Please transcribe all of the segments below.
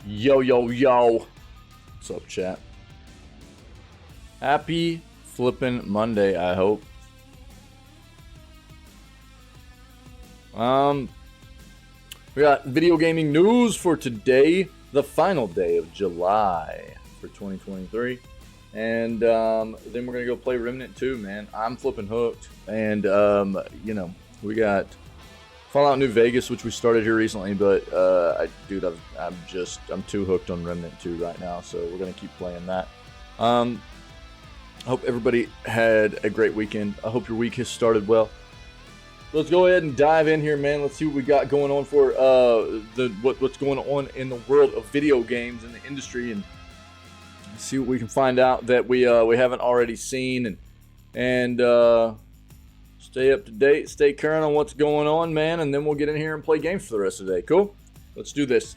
Yo, yo, yo. What's up, chat? Happy flippin' Monday, I hope. We got video gaming news for today, the final day of July for 2023. And then we're going to go play Remnant 2, man. I'm flipping hooked. And, we got Fallout New Vegas, which we started here recently, but I'm too hooked on Remnant 2 right now, so we're gonna keep playing that. I hope everybody had a great weekend. I hope your week has started well. Let's go ahead and dive in here, man. Let's see what we got going on for what's going on in the world of video games in the industry, and see what we can find out that we haven't already seen, and stay up to date, stay current on what's going on, man, and then we'll get in here and play games for the rest of the day. Cool? Let's do this.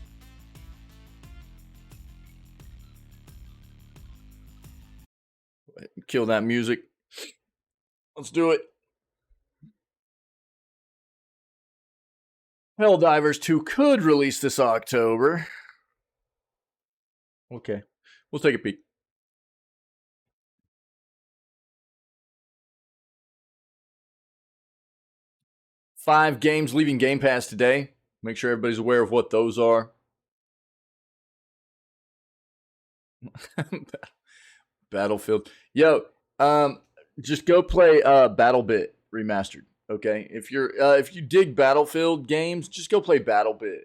Kill that music. Let's do it. Helldivers 2 could release this October. Okay. We'll take a peek. Five games leaving Game Pass today. Make sure everybody's aware of what those are. Battlefield. Yo, just go play BattleBit Remastered. Okay, if you dig Battlefield games, just go play BattleBit.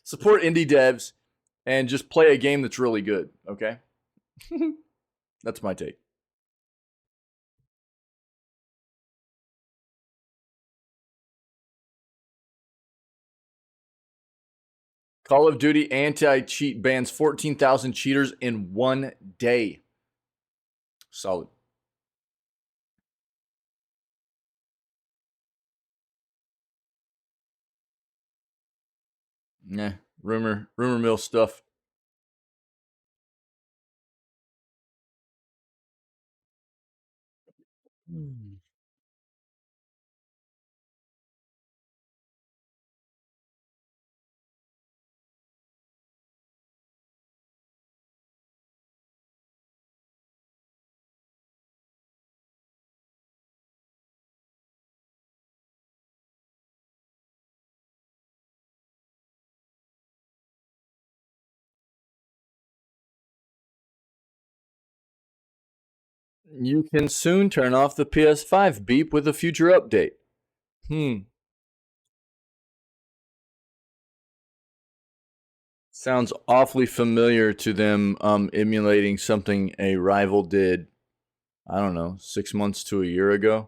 Support indie devs and just play a game that's really good. Okay, that's my take. Call of Duty anti-cheat bans 14,000 cheaters in one day. Solid. Nah, rumor mill stuff. You can soon turn off the PS5 beep with a future update. Sounds awfully familiar to them emulating something a rival did, I don't know, 6 months to a year ago.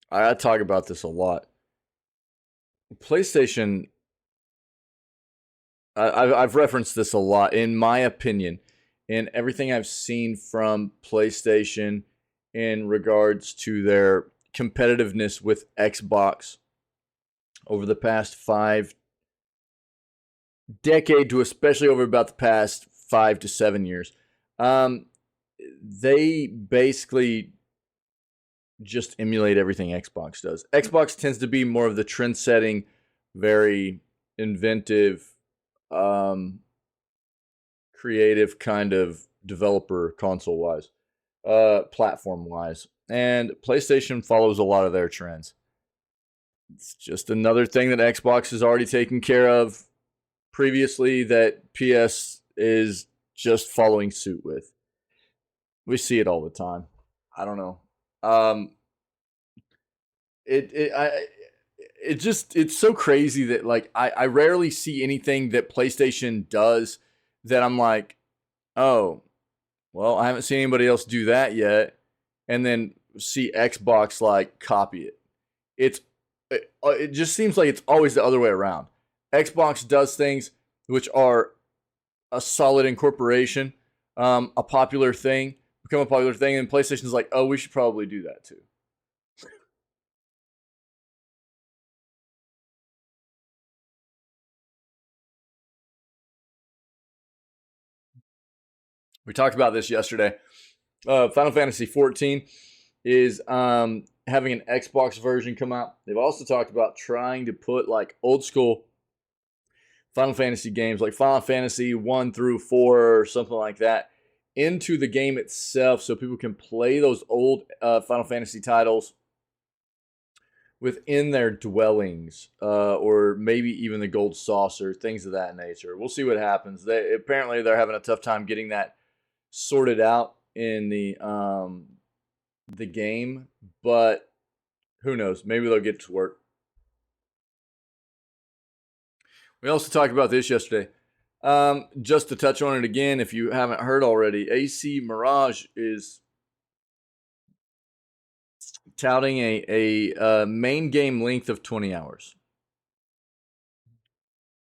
I talk about this a lot. PlayStation, I've referenced this a lot. In my opinion, in everything I've seen from PlayStation in regards to their competitiveness with Xbox over the past 5 decade to especially over about the past 5 to 7 years, they basically just emulate everything Xbox does. Xbox tends to be more of the trend-setting, very inventive, creative kind of developer console-wise, platform-wise. And PlayStation follows a lot of their trends. It's just another thing that Xbox has already taken care of previously that PS is just following suit with. We see it all the time. I don't know. It's so crazy that like I rarely see anything that PlayStation does that I'm like, oh, well, I haven't seen anybody else do that yet, and then see Xbox like copy it. It just seems like it's always the other way around. Xbox does things which are a solid incorporation, a popular thing, become a popular thing, and PlayStation's like, oh, we should probably do that too. We talked about this yesterday. Final Fantasy 14 is having an Xbox version come out. They've also talked about trying to put like old school Final Fantasy games, like Final Fantasy 1 through 4 or something like that, into the game itself so people can play those old Final Fantasy titles within their dwellings, or maybe even the gold saucer, things of that nature. We'll see what happens. Apparently they're having a tough time getting that sorted out in the game, but who knows? Maybe they'll get to work. We also talked about this yesterday. Just to touch on it again, if you haven't heard already, AC Mirage is touting a main game length of 20 hours.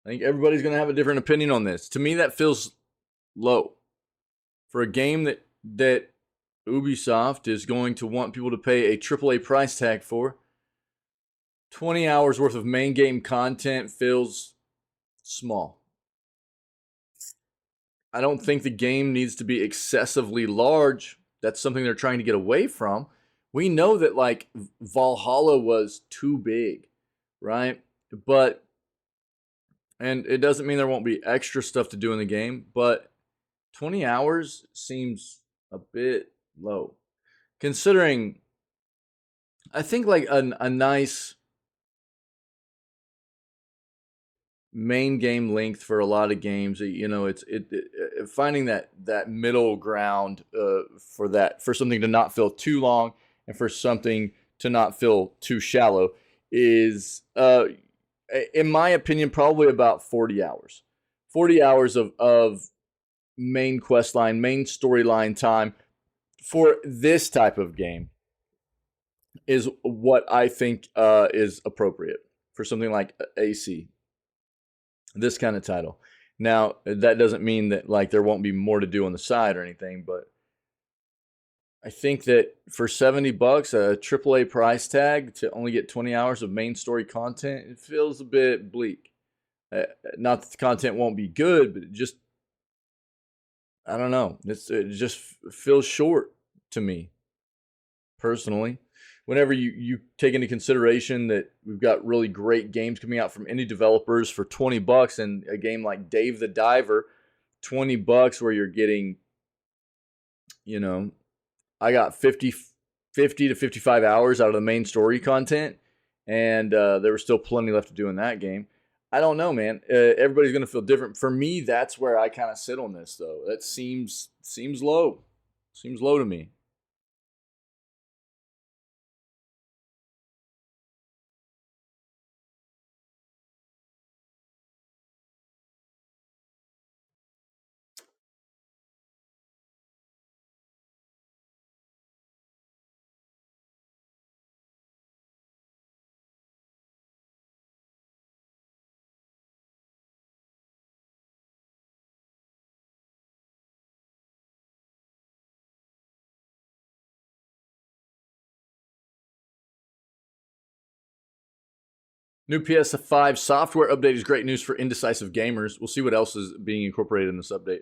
I think everybody's going to have a different opinion on this. To me, that feels low for a game that Ubisoft is going to want people to pay a AAA price tag for. 20 hours worth of main game content feels small. I don't think the game needs to be excessively large. That's something they're trying to get away from. We know that like Valhalla was too big, right? And it doesn't mean there won't be extra stuff to do in the game, but 20 hours seems a bit low. Considering, I think like a nice main game length for a lot of games, it's finding that middle ground for something to not feel too long and for something to not feel too shallow is in my opinion probably about 40 hours. 40 hours of main quest line, main storyline time for this type of game is what I think is appropriate for something like AC, this kind of title. Now, that doesn't mean that like there won't be more to do on the side or anything, but I think that for $70, a AAA price tag to only get 20 hours of main story content, it feels a bit bleak. Not that the content won't be good, but it just, I don't know. It just feels short to me, personally. Whenever you take into consideration that we've got really great games coming out from indie developers for $20, and a game like Dave the Diver, $20, where you're getting, I got 50 to 55 hours out of the main story content, and there was still plenty left to do in that game. I don't know, man. Everybody's going to feel different. For me, that's where I kind of sit on this, though. That seems low. Seems low to me. New PS5 software update is great news for indecisive gamers. We'll see what else is being incorporated in this update,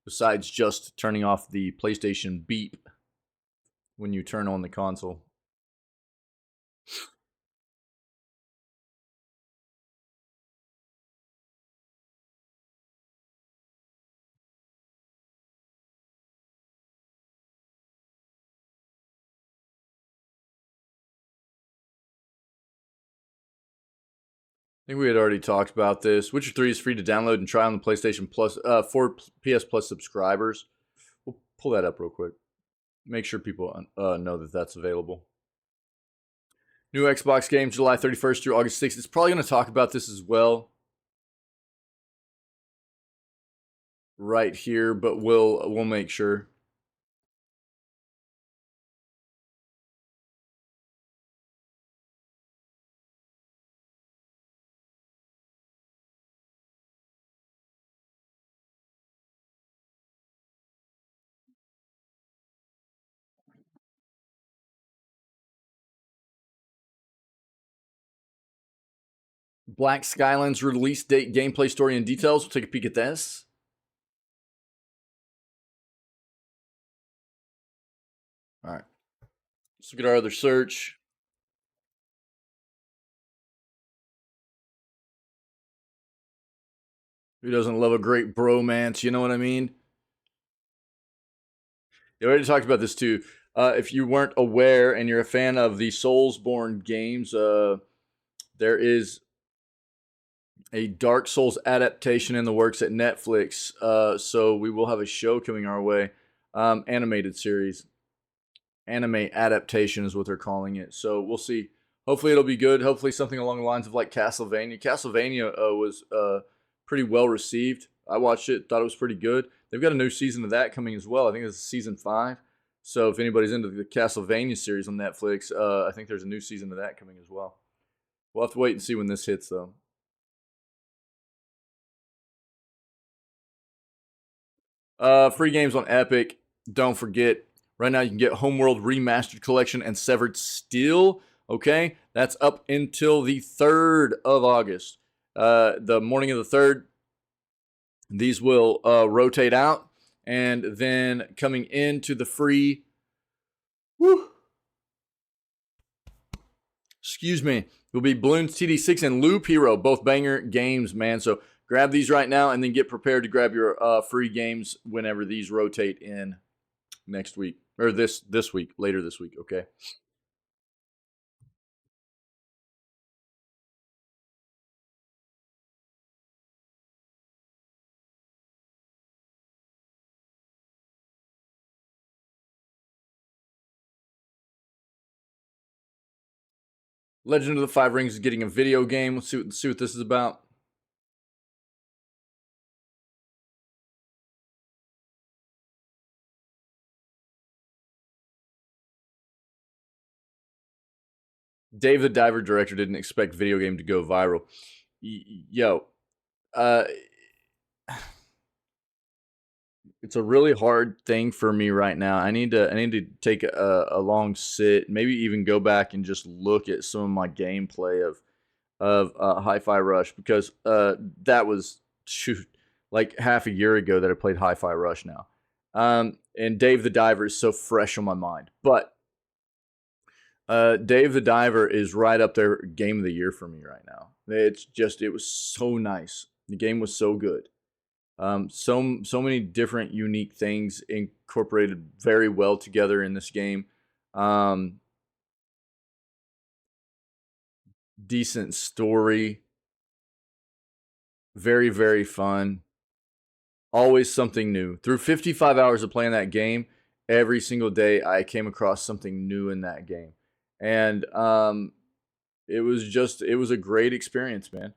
besides just turning off the PlayStation beep when you turn on the console. I think we had already talked about this. Witcher 3 is free to download and try on the PlayStation Plus for PS Plus subscribers. We'll pull that up real quick. Make sure people know that that's available. New Xbox game July 31st through August 6th. It's probably going to talk about this as well right here, but we'll make sure. Black Skylands release date, gameplay, story, and details. We'll take a peek at this. All right. Let's look at our other search. Who doesn't love a great bromance? You know what I mean? We already talked about this too. If you weren't aware and you're a fan of the Soulsborne games, there is a Dark Souls adaptation in the works at Netflix. So we will have a show coming our way, animated series, anime adaptation is what they're calling it. So we'll see. Hopefully it'll be good. Hopefully something along the lines of like Castlevania. Castlevania was pretty well received. I watched it, thought it was pretty good. They've got a new season of that coming as well. I think it's season 5. So if anybody's into the Castlevania series on Netflix, I think there's a new season of that coming as well. We'll have to wait and see when this hits, though. Free games on Epic. Don't forget, right now you can get Homeworld Remastered Collection and Severed Steel. Okay, that's up until the 3rd of August. The morning of the 3rd, these will rotate out, and then coming into the free. Whew, excuse me, will be Bloons TD6 and Loop Hero, both banger games, man. So grab these right now, and then get prepared to grab your free games whenever these rotate in next week or this week, later this week. Okay. Legend of the Five Rings is getting a video game. Let's see what this is about. Dave the Diver director didn't expect video game to go viral. Yo, uh, it's a really hard thing for me right now. I need to take a long sit, maybe even go back and just look at some of my gameplay of Hi-Fi Rush, because that was shoot like half a year ago that I played Hi-Fi Rush now. And Dave the Diver is so fresh on my mind. But Dave the Diver is right up there, game of the year for me right now. It was so nice. The game was so good. So many different unique things incorporated very well together in this game. Um, Decent story, very fun. Always something new. Through 55 hours of playing that game, every single day I came across something new in that game, and it was a great experience, man.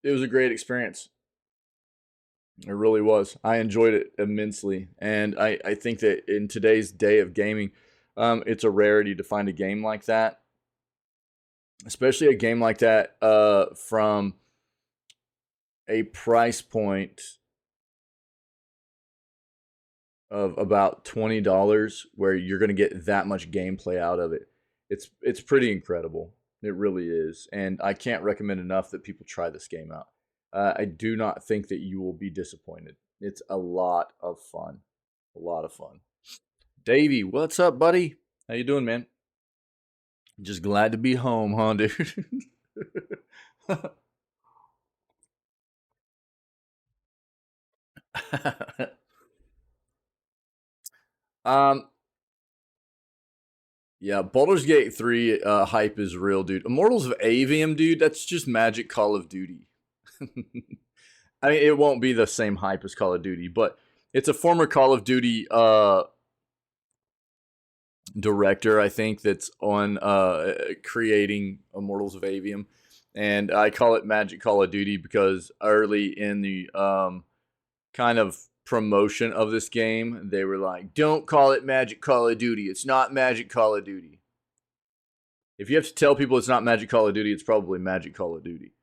It was a great experience. It really was. I enjoyed it immensely, and I think that in today's day of gaming, it's a rarity to find a game like that, especially a game like that from a price point of about $20, where you're going to get that much gameplay out of it. It's pretty incredible. It really is, and I can't recommend enough that people try this game out. I do not think that you will be disappointed. It's a lot of fun, a lot of fun. Davey, what's up, buddy? How you doing, man? Just glad to be home, huh, dude? um, yeah, Baldur's Gate 3 hype is real, dude. Immortals of Avium, dude, that's just Magic Call of Duty. I mean, it won't be the same hype as Call of Duty, but it's a former Call of Duty director, I think, that's on creating Immortals of Avium. And I call it Magic Call of Duty because early in the kind of promotion of this game, they were like, don't call it Magic Call of Duty. It's not Magic Call of Duty. If you have to tell people it's not Magic Call of Duty, it's probably Magic Call of Duty.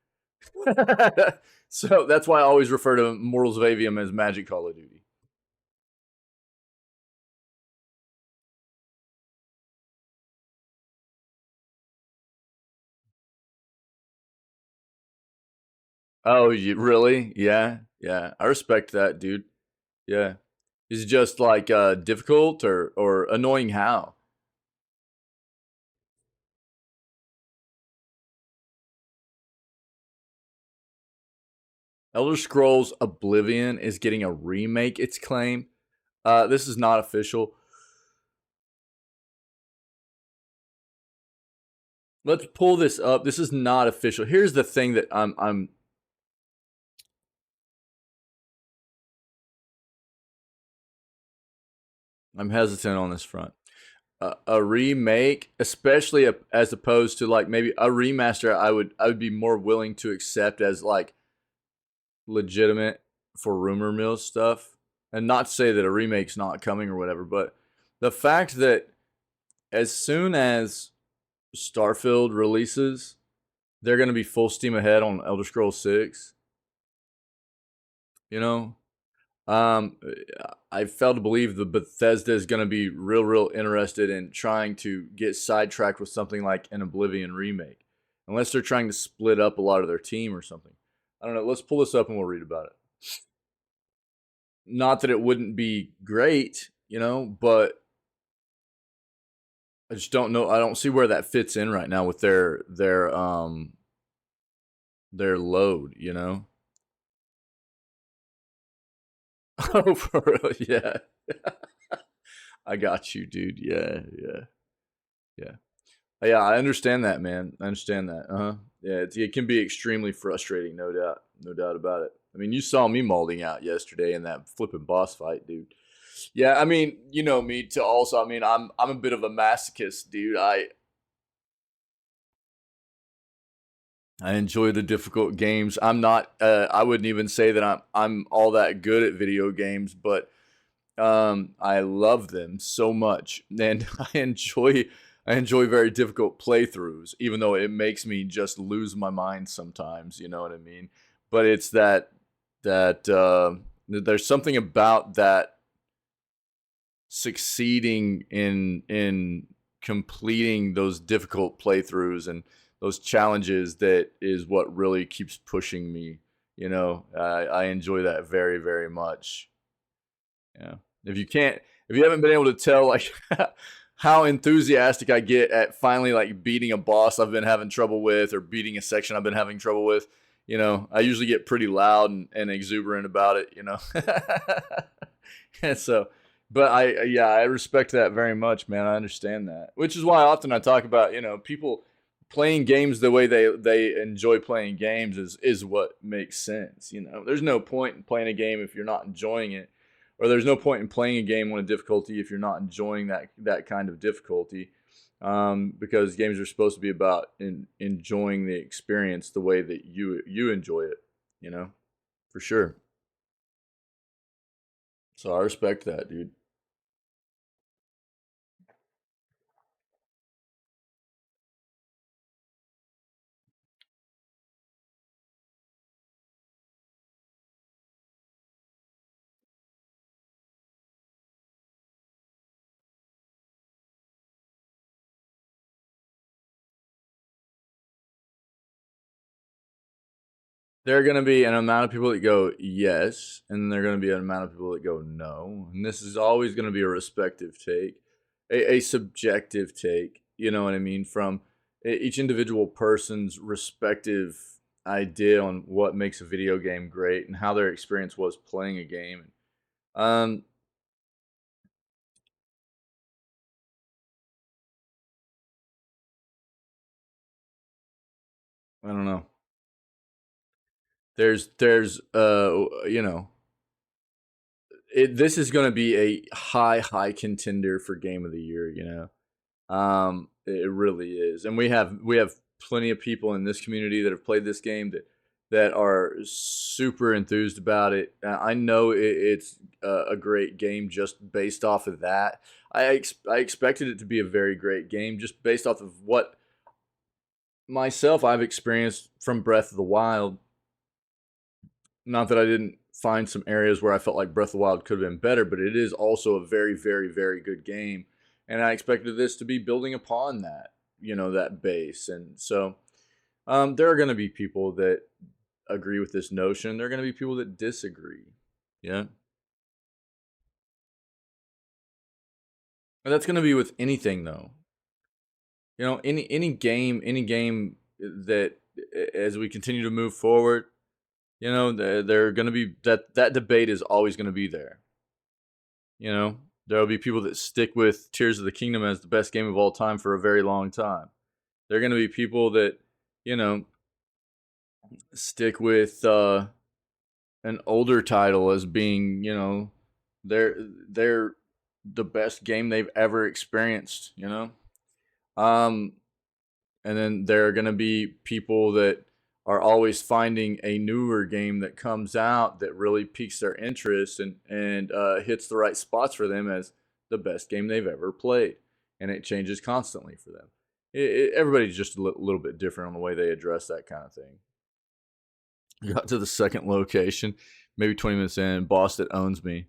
So that's why I always refer to Mortals of Avium as Magic Call of Duty. Oh, you really? Yeah, yeah. I respect that, dude. Yeah. Is it just like difficult or annoying how? Elder Scrolls Oblivion is getting a remake, it's claimed. This is not official. Let's pull this up. This is not official. Here's the thing that I'm hesitant on this front. A remake, especially as opposed to like maybe a remaster, I would be more willing to accept as like legitimate for rumor mill stuff. And not to say that a remake's not coming or whatever, but the fact that as soon as Starfield releases, they're going to be full steam ahead on Elder Scrolls 6. You know, um, I fail to believe the Bethesda is going to be real interested in trying to get sidetracked with something like an Oblivion remake, unless they're trying to split up a lot of their team or something. I don't know. Let's pull this up and we'll read about it. Not that it wouldn't be great, but I just don't know. I don't see where that fits in right now with their load. Oh, for real? Yeah. I got you, dude. Yeah. Yeah. Yeah, I understand that, man. I understand that. Yeah, it can be extremely frustrating, no doubt about it. I mean, you saw me molding out yesterday in that flipping boss fight, dude. Yeah, I mean, you know me to also. I mean, I'm a bit of a masochist, dude. I enjoy the difficult games. I'm not. I wouldn't even say that I'm all that good at video games, but I love them so much, and I enjoy very difficult playthroughs, even though it makes me just lose my mind sometimes. You know what I mean? But it's that there's something about that succeeding in completing those difficult playthroughs and those challenges that is what really keeps pushing me. I enjoy that very much. Yeah. If you haven't been able to tell, like, how enthusiastic I get at finally like beating a boss I've been having trouble with, or beating a section I've been having trouble with, I usually get pretty loud and exuberant about it. And so, but yeah, I respect that very much, man. I understand that, which is why often I talk about, people playing games the way they enjoy playing games is what makes sense. There's no point in playing a game if you're not enjoying it, or there's no point in playing a game on a difficulty if you're not enjoying that kind of difficulty. Because games are supposed to be about enjoying the experience the way that you enjoy it, for sure. So I respect that, dude. There are going to be an amount of people that go yes, and there are going to be an amount of people that go no. And this is always going to be a respective take, a subjective take, you know what I mean, from each individual person's respective idea on what makes a video game great and how their experience was playing a game. Um, I don't know. There's this is going to be a high contender for game of the year. It really is, and we have plenty of people in this community that have played this game that are super enthused about it. I know it's a great game just based off of that. I expected it to be a very great game just based off of what myself I've experienced from Breath of the Wild. Not that I didn't find some areas where I felt like Breath of the Wild could have been better, but it is also a very good game, and I expected this to be building upon that, that base. And so there are going to be people that agree with this notion. There are going to be people that disagree. Yeah, and that's going to be with anything, though. Any game that as we continue to move forward, You know, they're going to be that debate is always going to be there. You know, there will be people that stick with Tears of the Kingdom as the best game of all time for a very long time. There are going to be people that, you know, stick with an older title as being, you know, they're the best game they've ever experienced, you know. Um and then there are going to be people that are always finding a newer game that comes out that really piques their interest and hits the right spots for them as the best game they've ever played, and it changes constantly for them. Everybody's just a little bit different on the way they address that kind of thing. Got to the second location, maybe 20 minutes in, boss that owns me.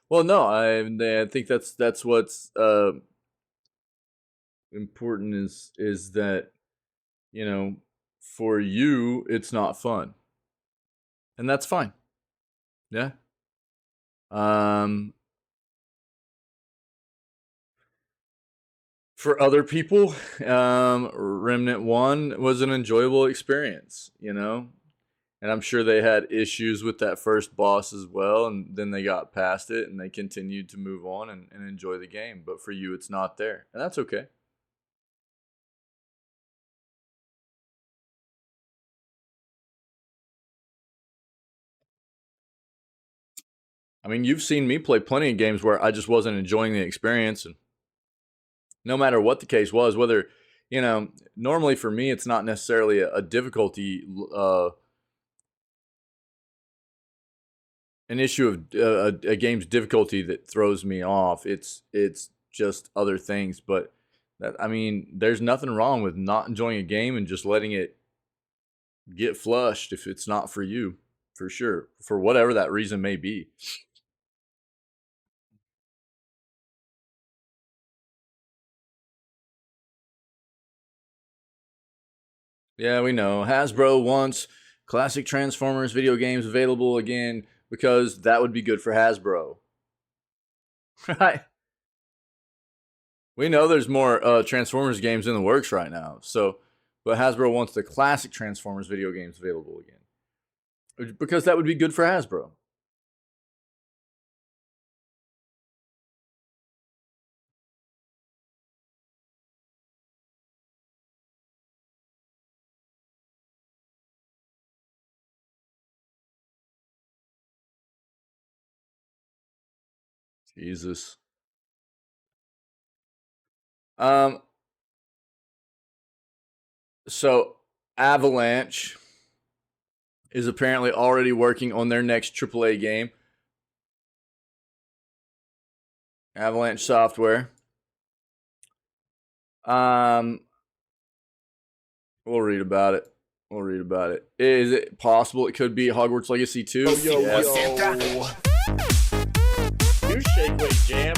Well, no, I think that's what's important is that, you know, for you it's not fun, and that's fine. Yeah. For other people, Remnant 1 was an enjoyable experience, you know, and I'm sure they had issues with that first boss as well, and then they got past it and they continued to move on and enjoy the game. But for you, it's not there, and that's okay. I mean, you've seen me play plenty of games where I just wasn't enjoying the experience, and no matter what the case was, whether, you know, normally for me, it's not necessarily a difficulty, an issue of a game's difficulty that throws me off. It's just other things. But that, I mean, there's nothing wrong with not enjoying a game and just letting it get flushed if it's not for you, for sure, for whatever that reason may be. Yeah, we know. Hasbro wants classic Transformers video games available again because that would be good for Hasbro. Right. We know there's more Transformers games in the works right now. So, but Hasbro wants the classic Transformers video games available again because that would be good for Hasbro. Jesus. Um. So Avalanche is apparently already working on their next AAA game. Avalanche Software. Um. We'll read about it. We'll read about it. Is it possible it could be Hogwarts Legacy 2? Yo, Yes. You shake weight jam.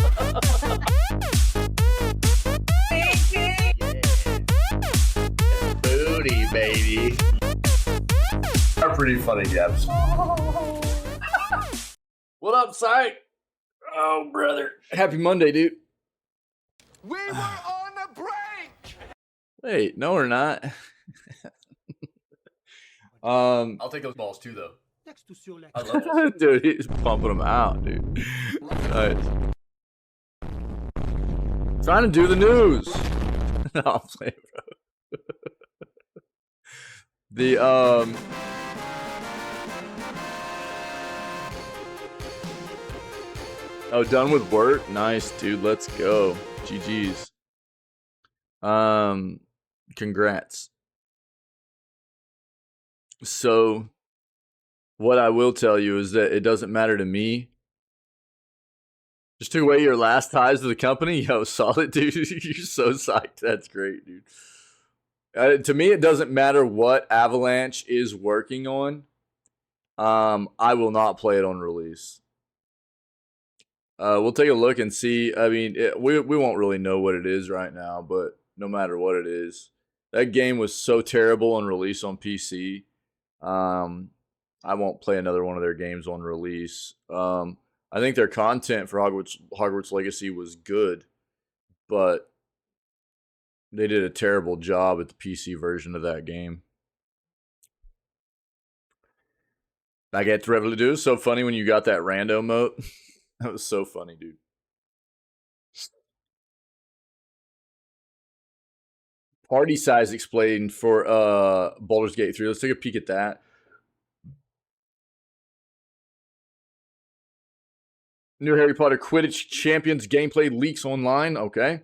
Booty, baby. Are pretty funny, Gaps. What up, Sight? Oh, brother. Happy Monday, dude. We were on a break. Wait, no, we're not. I'll take those balls too, though. I love this. Dude, he's pumping them out, dude. Nice. Trying to do the news. No, I'm playing, bro. The oh, done with work? Nice, dude. Let's go. GG's. Congrats. So, what I will tell you is that it doesn't matter to me. Just took away your last ties to the company? Yo, solid, dude. You're so psyched. That's great, dude. To me, it doesn't matter what Avalanche is working on. I will not play it on release. We'll take a look and see. I mean, we won't really know what it is right now, but no matter what it is, that game was so terrible on release on PC. I won't play another one of their games on release. I think their content for Hogwarts Legacy was good, but they did a terrible job at the PC version of that game. Baguette Revolut. It was so funny when you got that rando mote. That was so funny, dude. Party size explained for Baldur's Gate 3. Let's take a peek at that. New Harry Potter Quidditch Champions gameplay leaks online. Okay.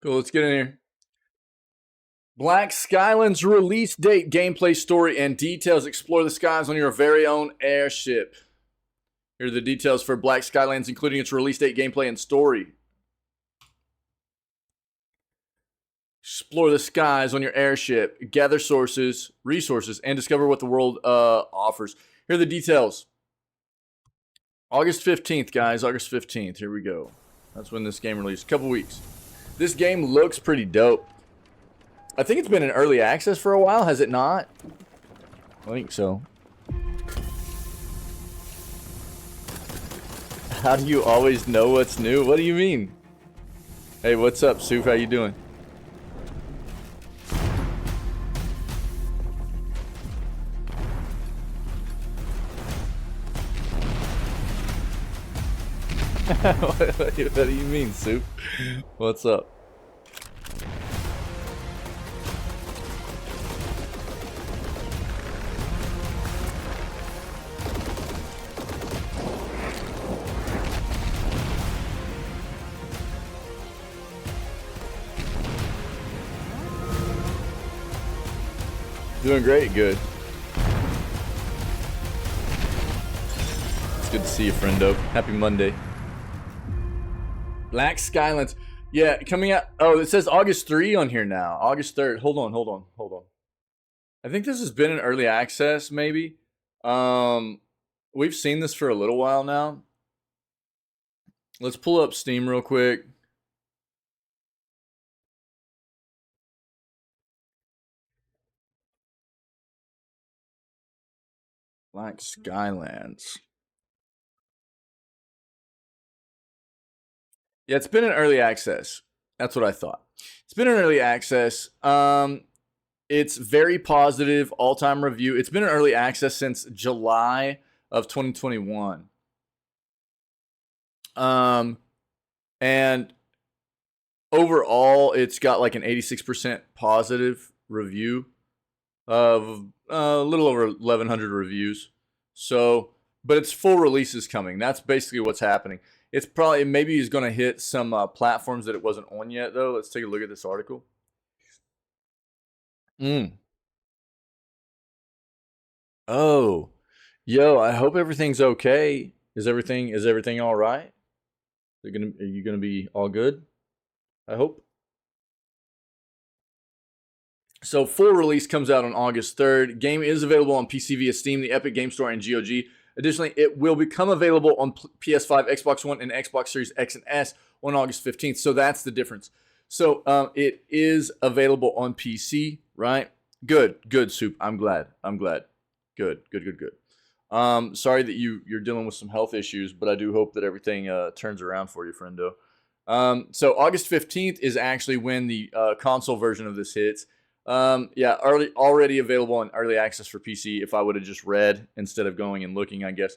Cool, let's get in here. Black Skyland's release date, gameplay story, and details. Explore the skies on your very own airship. Here are the details for Black Skylands, including its release date, gameplay, and story. Explore the skies on your airship, gather resources, and discover what the world offers. Here are the details. August 15th, guys. August 15th. Here we go. That's when this game released. A couple weeks. This game looks pretty dope. I think it's been in early access for a while, has it not? I think so. How do you always know what's new? What do you mean? Hey, what's up, Suf? How you doing? What do you mean, Soup? What's up? Doing great, good. It's good to see you, friendo. Happy Monday. Black Skylands. Yeah, coming out. Oh, it says August 3 on here now. August 3rd. Hold on. I think this has been in early access, maybe. We've seen this for a little while now. Let's pull up Steam real quick. Black Skylands. Yeah, it's been in early access. That's what I thought. It's been in early access. It's very positive, all-time review. It's been in early access since July of 2021. And overall, it's got like an 86% positive review of a little over 1,100 reviews. So, but its full release is coming. That's basically what's happening. It's probably, maybe he's going to hit some platforms that it wasn't on yet, though. Let's take a look at this article. Oh, yo, I hope everything's okay. Is everything all right? Are you gonna be all good? I hope. So full release comes out on August 3rd. Game is available on PC via Steam, the Epic Game Store, and GOG. Additionally, it will become available on PS5, Xbox One, and Xbox Series X and S on August 15th. So that's the difference. So it is available on PC, right? Good, Soup. I'm glad. Good. Sorry that you're dealing with some health issues, but I do hope that everything turns around for you, friendo. So August 15th is actually when the console version of this hits. Yeah, already available in early access for PC. If I would have just read instead of going and looking, I guess.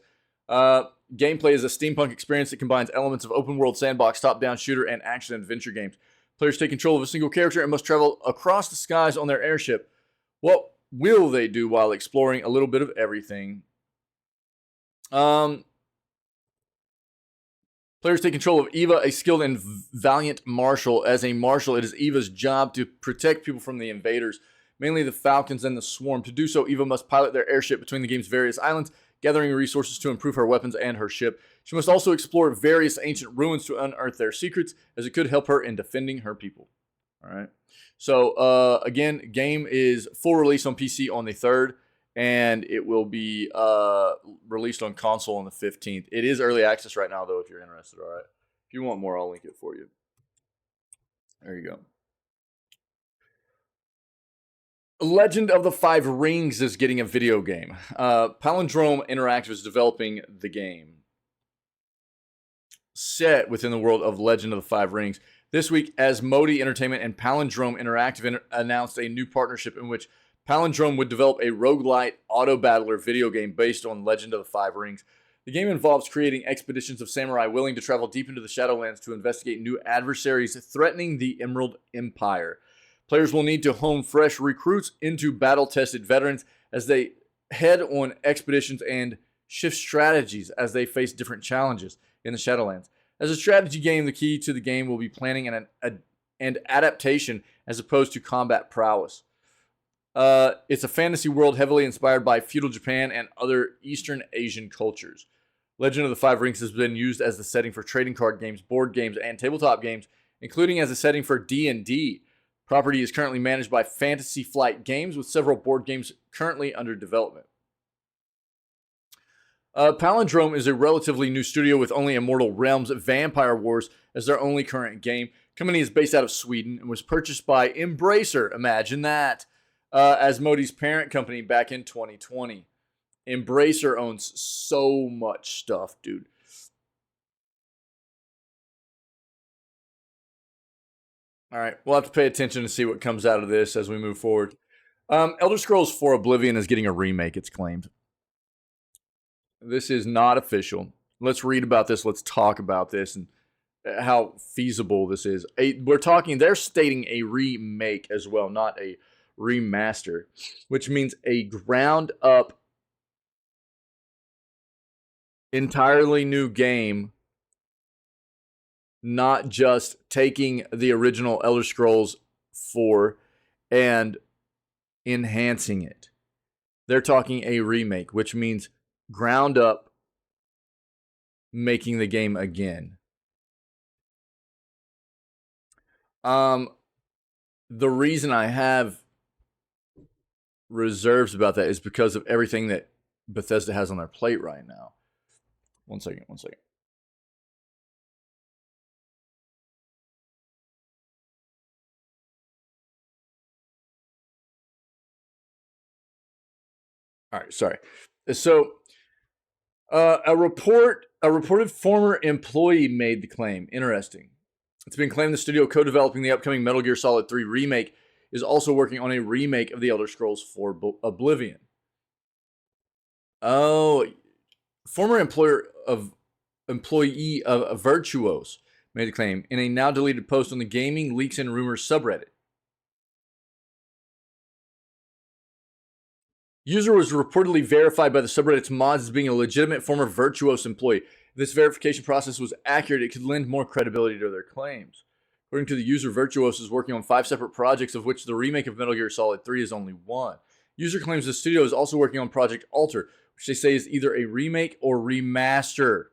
Gameplay is a steampunk experience that combines elements of open world sandbox, top-down shooter, and action adventure games. Players take control of a single character and must travel across the skies on their airship. What will they do while exploring a little bit of everything? Players take control of Eva, a skilled and valiant marshal. As a marshal, it is Eva's job to protect people from the invaders, mainly the Falcons and the Swarm. To do so, Eva must pilot their airship between the game's various islands, gathering resources to improve her weapons and her ship. She must also explore various ancient ruins to unearth their secrets, as it could help her in defending her people. All right. So, again, game is full release on PC on the 3rd, and it will be released on console on the 15th. It is early access right now, though, if you're interested, all right? If you want more, I'll link it for you. There you go. Legend of the Five Rings is getting a video game. Palindrome Interactive is developing the game set within the world of Legend of the Five Rings. This week, Asmodee Entertainment and Palindrome Interactive announced a new partnership in which Palindrome would develop a roguelite auto-battler video game based on Legend of the Five Rings. The game involves creating expeditions of samurai willing to travel deep into the Shadowlands to investigate new adversaries threatening the Emerald Empire. Players will need to hone fresh recruits into battle-tested veterans as they head on expeditions and shift strategies as they face different challenges in the Shadowlands. As a strategy game, the key to the game will be planning and adaptation as opposed to combat prowess. It's a fantasy world heavily inspired by feudal Japan and other Eastern Asian cultures. Legend of the Five Rings has been used as the setting for trading card games, board games, and tabletop games, including as a setting for D&D. Property is currently managed by Fantasy Flight Games, with several board games currently under development. Palindrome is a relatively new studio with only Immortal Realms Vampire Wars as their only current game. The company is based out of Sweden and was purchased by Embracer, imagine that, Asmodee's parent company back in 2020. Embracer owns so much stuff, dude. All right, we'll have to pay attention to see what comes out of this as we move forward. Elder Scrolls 4 Oblivion is getting a remake, it's claimed. This is not official. Let's read about this. Let's talk about this and how feasible this is. They're stating a remake as well, not a remaster, which means a ground up, entirely new game, not just taking the original Elder Scrolls 4 and enhancing it. They're talking a remake, which means ground up making the game again. The reason I have reserves about that is because of everything that Bethesda has on their plate right now. One second. All right, sorry. So, a reported former employee made the claim. Interesting. It's been claimed the studio co-developing the upcoming Metal Gear Solid 3 remake is also working on a remake of the Elder Scrolls 4 Oblivion. Oh, former employee of Virtuos made the claim in a now deleted post on the Gaming Leaks and Rumors subreddit. User was reportedly verified by the subreddit's mods as being a legitimate former Virtuos employee. If this verification process was accurate, it could lend more credibility to their claims. According to the user, Virtuos is working on 5 separate projects, of which the remake of Metal Gear Solid 3 is only one. User claims the studio is also working on Project Alter, which they say is either a remake or remaster.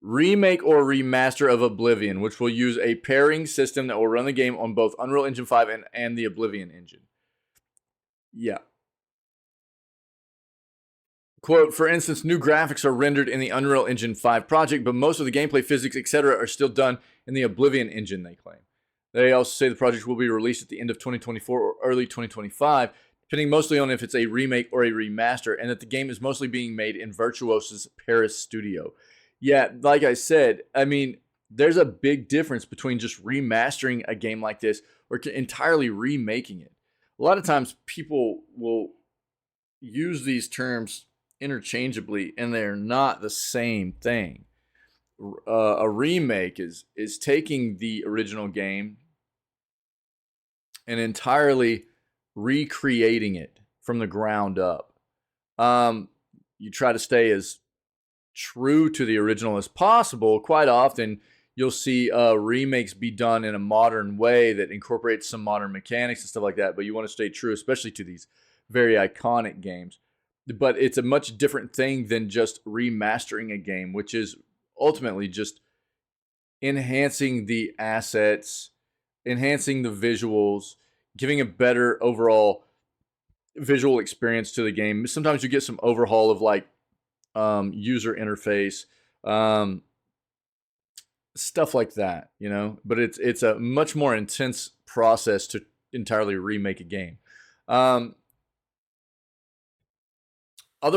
Remake or remaster of Oblivion, which will use a pairing system that will run the game on both Unreal Engine 5 and the Oblivion engine. Yeah. Quote, for instance, new graphics are rendered in the Unreal Engine 5 project, but most of the gameplay, physics, etc. are still done in the Oblivion engine, they claim. They also say the project will be released at the end of 2024 or early 2025, depending mostly on if it's a remake or a remaster, and that the game is mostly being made in Virtuos's Paris studio. Yeah, like I said, I mean, there's a big difference between just remastering a game like this or entirely remaking it. A lot of times people will use these terms interchangeably, and they're not the same thing. A remake is taking the original game and entirely recreating it from the ground up. You try to stay as true to the original as possible. Quite often, you'll see remakes be done in a modern way that incorporates some modern mechanics and stuff like that, but you want to stay true, especially to these very iconic games. But it's a much different thing than just remastering a game, which is ultimately just enhancing the assets, enhancing the visuals, giving a better overall visual experience to the game. Sometimes you get some overhaul of like user interface, stuff like that, you know. But it's a much more intense process entirely remake a game. Other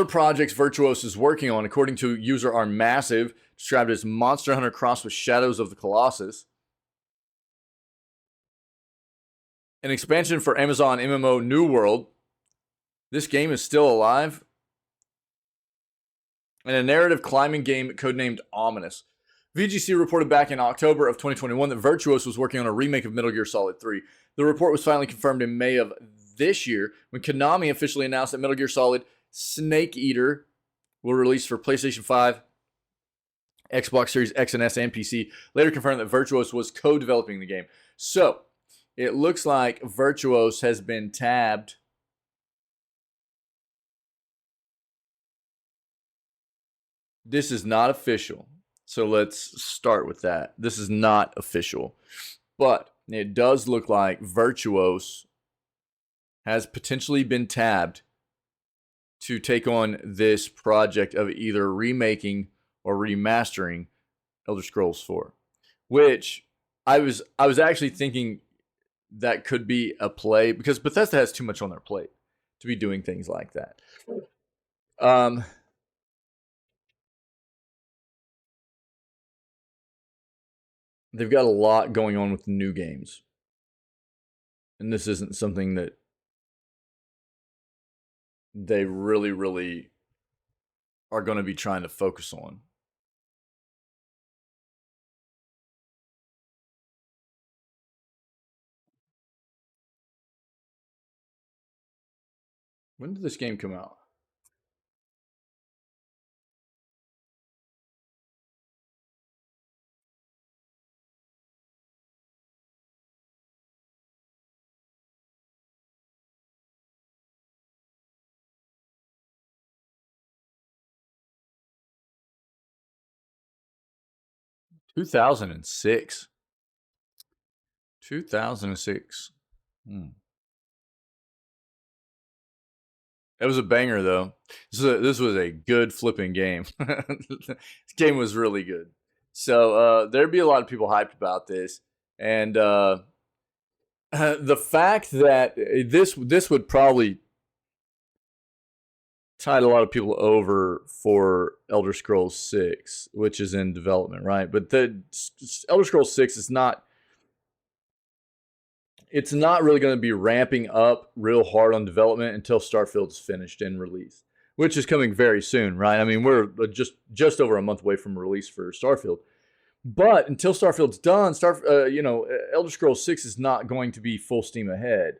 projects Virtuos is working on, according to user, are massive, described as Monster Hunter crossed with Shadows of the Colossus, an expansion for Amazon MMO New World. This game is still alive. And a narrative climbing game codenamed Ominous. VGC reported back in October of 2021 that Virtuos was working on a remake of Metal Gear Solid 3. The report was finally confirmed in May of this year when Konami officially announced that Metal Gear Solid Snake Eater will release for PlayStation 5, Xbox Series X and S, and PC. Later confirmed that Virtuos was co-developing the game. So, it looks like Virtuos has been tabbed. This is not official. So let's start with that. This is not official. But it does look like Virtuos has potentially been tabbed to take on this project of either remaking or remastering Elder Scrolls 4. Which I was actually thinking that could be a play, because Bethesda has too much on their plate to be doing things like that. They've got a lot going on with new games. And this isn't something that they really are going to be trying to focus on. When did this game come out? Two 2006. 2006. It was a banger, though. This was a good flipping game. This game was really good. So there'd be a lot of people hyped about this, and the fact that this would probably tide a lot of people over for Elder Scrolls 6, which is in development, right? But the Elder Scrolls 6 is not. It's not really going to be ramping up real hard on development until Starfield's finished and released, which is coming very soon, right? I mean, we're just over a month away from release for Starfield. But until Starfield's done, Elder Scrolls 6 is not going to be full steam ahead.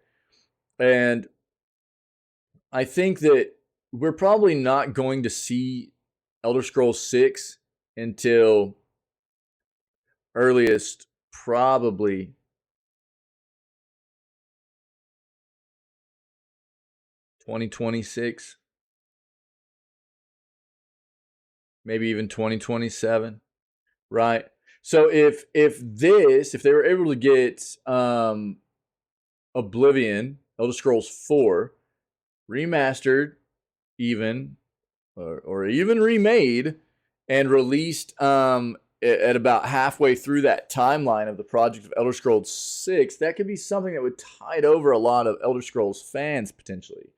And I think that we're probably not going to see Elder Scrolls 6 until earliest probably 2026, maybe even 2027, right? So if they were able to get Oblivion, Elder Scrolls 4 remastered, even or even remade and released at about halfway through that timeline of the project of Elder Scrolls 6, that could be something that would tide over a lot of Elder Scrolls fans potentially.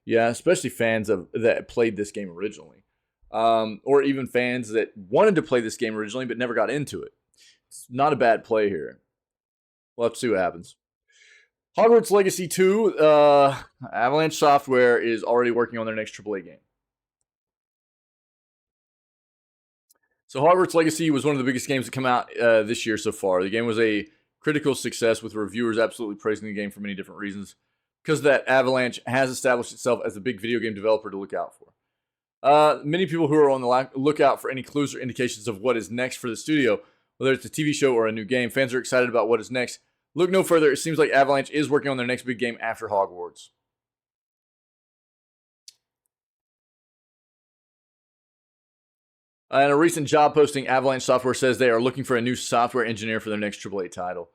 Yeah, especially fans that played this game originally. Or even fans that wanted to play this game originally but never got into it. It's not a bad play here. We'll have to see what happens. Hogwarts Legacy 2, Avalanche Software is already working on their next AAA game. So Hogwarts Legacy was one of the biggest games that come out this year so far. The game was a critical success, with reviewers absolutely praising the game for many different reasons. Because that Avalanche has established itself as a big video game developer to look out for. Many people who are on the lookout for any clues or indications of what is next for the studio, whether it's a TV show or a new game, fans are excited about what is next. Look no further. It seems like Avalanche is working on their next big game after Hogwarts. In a recent job posting, Avalanche Software says they are looking for a new software engineer for their next AAA title.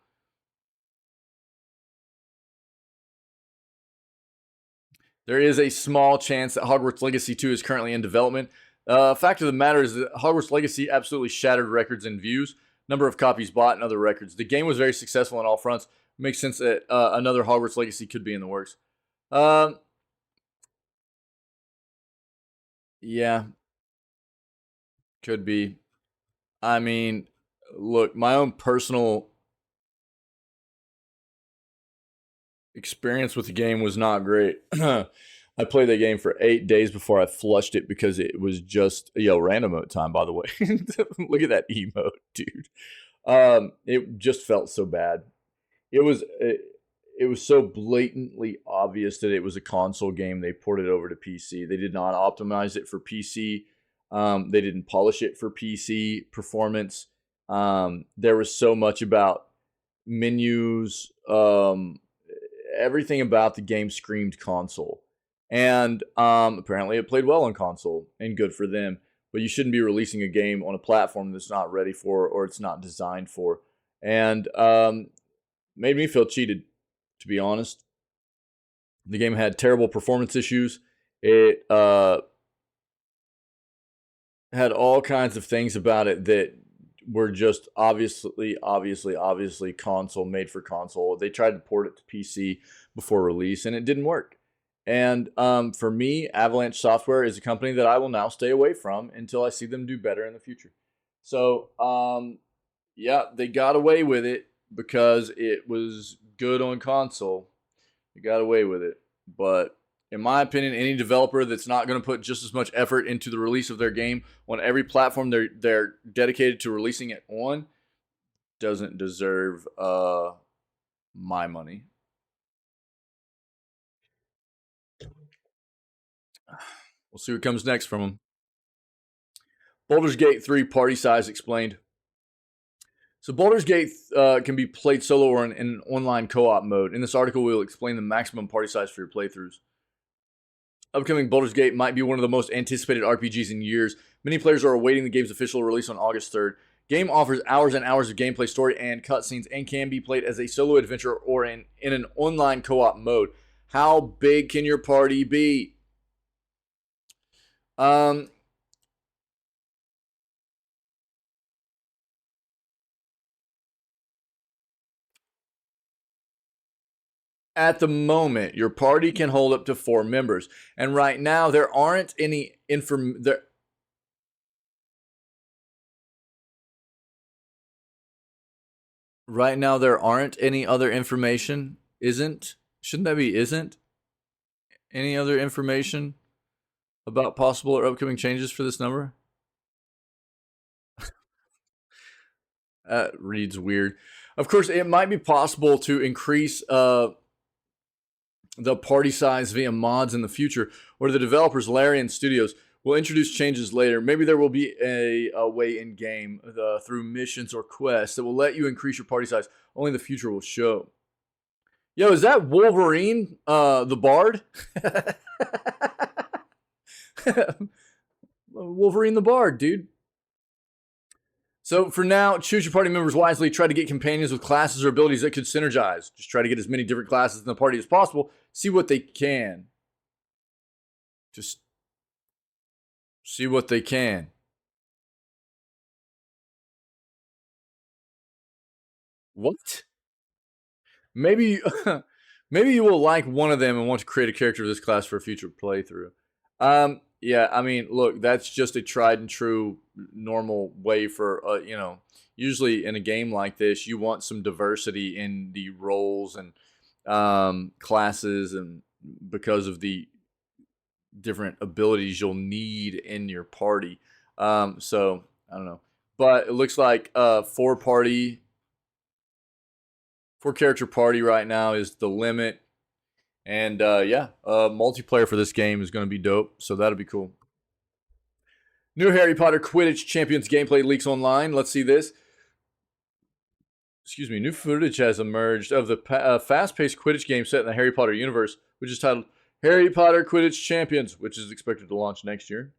There is a small chance that Hogwarts Legacy 2 is currently in development. Fact of the matter is that Hogwarts Legacy absolutely shattered records in views, number of copies bought, and other records. The game was very successful on all fronts, makes sense that another Hogwarts Legacy could be in the works. Yeah, could be. I mean, look, my own personal experience with the game was not great. I played that game for 8 days before I flushed it because it was just random mode time. By the way, look at that emote, dude. It just felt so bad. It was so blatantly obvious that it was a console game. They ported it over to PC. They did not optimize it for PC. They didn't polish it for PC performance. There was so much about menus. Everything about the game screamed console. And apparently it played well on console, and good for them. But you shouldn't be releasing a game on a platform that's not ready for or it's not designed for. And made me feel cheated, to be honest. The game had terrible performance issues. It had all kinds of things about it that were just obviously console, made for console. They tried to port it to PC before release, and it didn't work. And for me, Avalanche Software is a company that I will now stay away from until I see them do better in the future. So, yeah, they got away with it because it was good on console. They got away with it. But in my opinion, any developer that's not going to put just as much effort into the release of their game on every platform they're dedicated to releasing it on doesn't deserve my money. We'll see what comes next from them. Baldur's Gate 3 party size explained. So Baldur's Gate can be played solo or in an online co-op mode. In this article, we'll explain the maximum party size for your playthroughs. Upcoming Baldur's Gate might be one of the most anticipated RPGs in years. Many players are awaiting the game's official release on August 3rd. Game offers hours and hours of gameplay, story, and cutscenes, and can be played as a solo adventure or in an online co-op mode. How big can your party be? At the moment, your party can hold up to 4 members, and right now there aren't any Right now there aren't any other information. Shouldn't that be isn't? Any other information about possible or upcoming changes for this number? Reads weird. Of course, it might be possible to increase the party size via mods in the future, or the developers, Larian Studios, will introduce changes later. Maybe there will be a way in game through missions or quests that will let you increase your party size. Only the future will show. Yo, is that Wolverine, the Bard? Wolverine the Bard, dude. So for now, choose your party members wisely. Try to get companions with classes or abilities that could synergize. Just try to get as many different classes in the party as possible. See what they can. Just see what they can. What? Maybe you will like one of them and want to create a character of this class for a future playthrough. Yeah, I mean, look, that's just a tried and true normal way for usually in a game like this, you want some diversity in the roles and classes, and because of the different abilities you'll need in your party. So I don't know, but it looks like 4 character party right now is the limit. And multiplayer for this game is going to be dope, so that'll be cool. New Harry Potter Quidditch Champions gameplay leaks online. Let's see this. New footage has emerged of the fast-paced Quidditch game set in the Harry Potter universe, which is titled Harry Potter Quidditch Champions, which is expected to launch next year.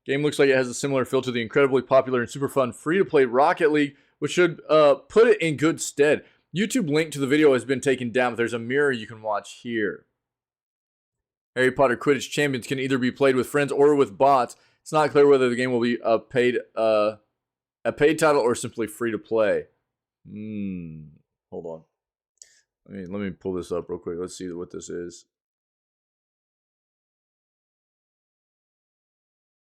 Game looks like it has a similar feel to the incredibly popular and super fun free-to-play Rocket League, which should put it in good stead. YouTube link to the video has been taken down, but there's a mirror you can watch here. Harry Potter Quidditch Champions can either be played with friends or with bots. It's not clear whether the game will be a paid title or simply free to play. Hold on. Let me pull this up real quick. Let's see what this is.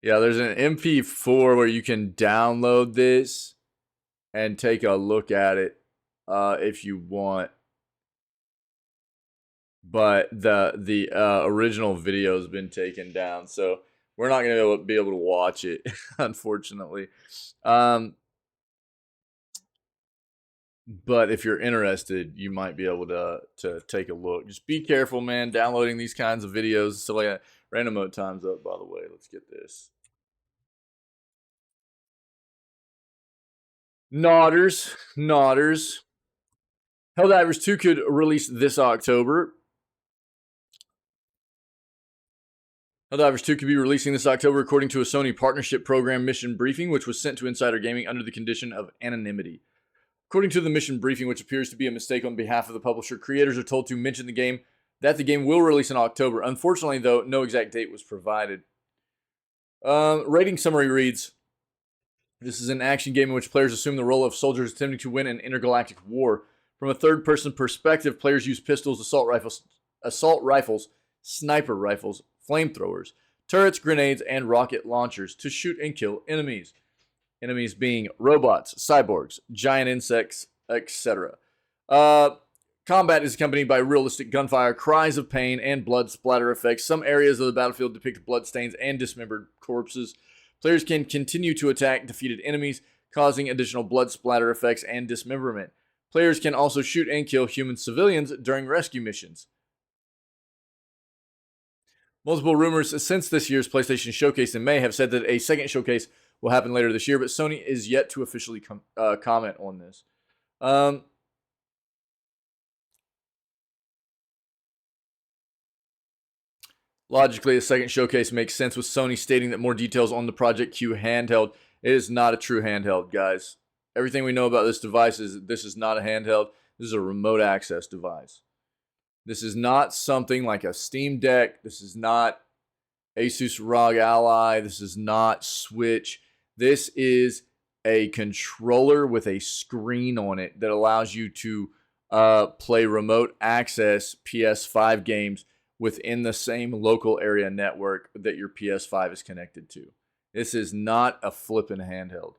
Yeah, there's an MP4 where you can download this and take a look at it if you want. But the original video has been taken down, so we're not going to be able to watch it, unfortunately. But if you're interested, you might be able to take a look. Just be careful, man. Downloading these kinds of videos. So like random mode time's up, by the way. Let's get this. Nodders. Helldivers 2 could release this October. Helldivers 2 could be releasing this October according to a Sony partnership program mission briefing, which was sent to Insider Gaming under the condition of anonymity. According to the mission briefing, which appears to be a mistake on behalf of the publisher, creators are told to mention that the game will release in October. Unfortunately, though, no exact date was provided. Rating summary reads, this is an action game in which players assume the role of soldiers attempting to win an intergalactic war. From a third-person perspective, players use pistols, assault rifles, sniper rifles, flamethrowers, turrets, grenades, and rocket launchers to shoot and kill enemies. Enemies being robots, cyborgs, giant insects, etc. Combat is accompanied by realistic gunfire, cries of pain, and blood splatter effects. Some areas of the battlefield depict bloodstains and dismembered corpses. Players can continue to attack defeated enemies, causing additional blood splatter effects and dismemberment. Players can also shoot and kill human civilians during rescue missions. Multiple rumors since this year's PlayStation Showcase in May have said that a second showcase will happen later this year, but Sony is yet to officially comment on this. Logically, a second showcase makes sense with Sony stating that more details on the Project Q handheld. It is not a true handheld, guys. Everything we know about this device is this is not a handheld. This is a remote access device. This is not something like a Steam Deck. This is not Asus ROG Ally. This is not Switch. This is a controller with a screen on it that allows you to play remote access PS5 games within the same local area network that your PS5 is connected to. This is not a flippin' handheld.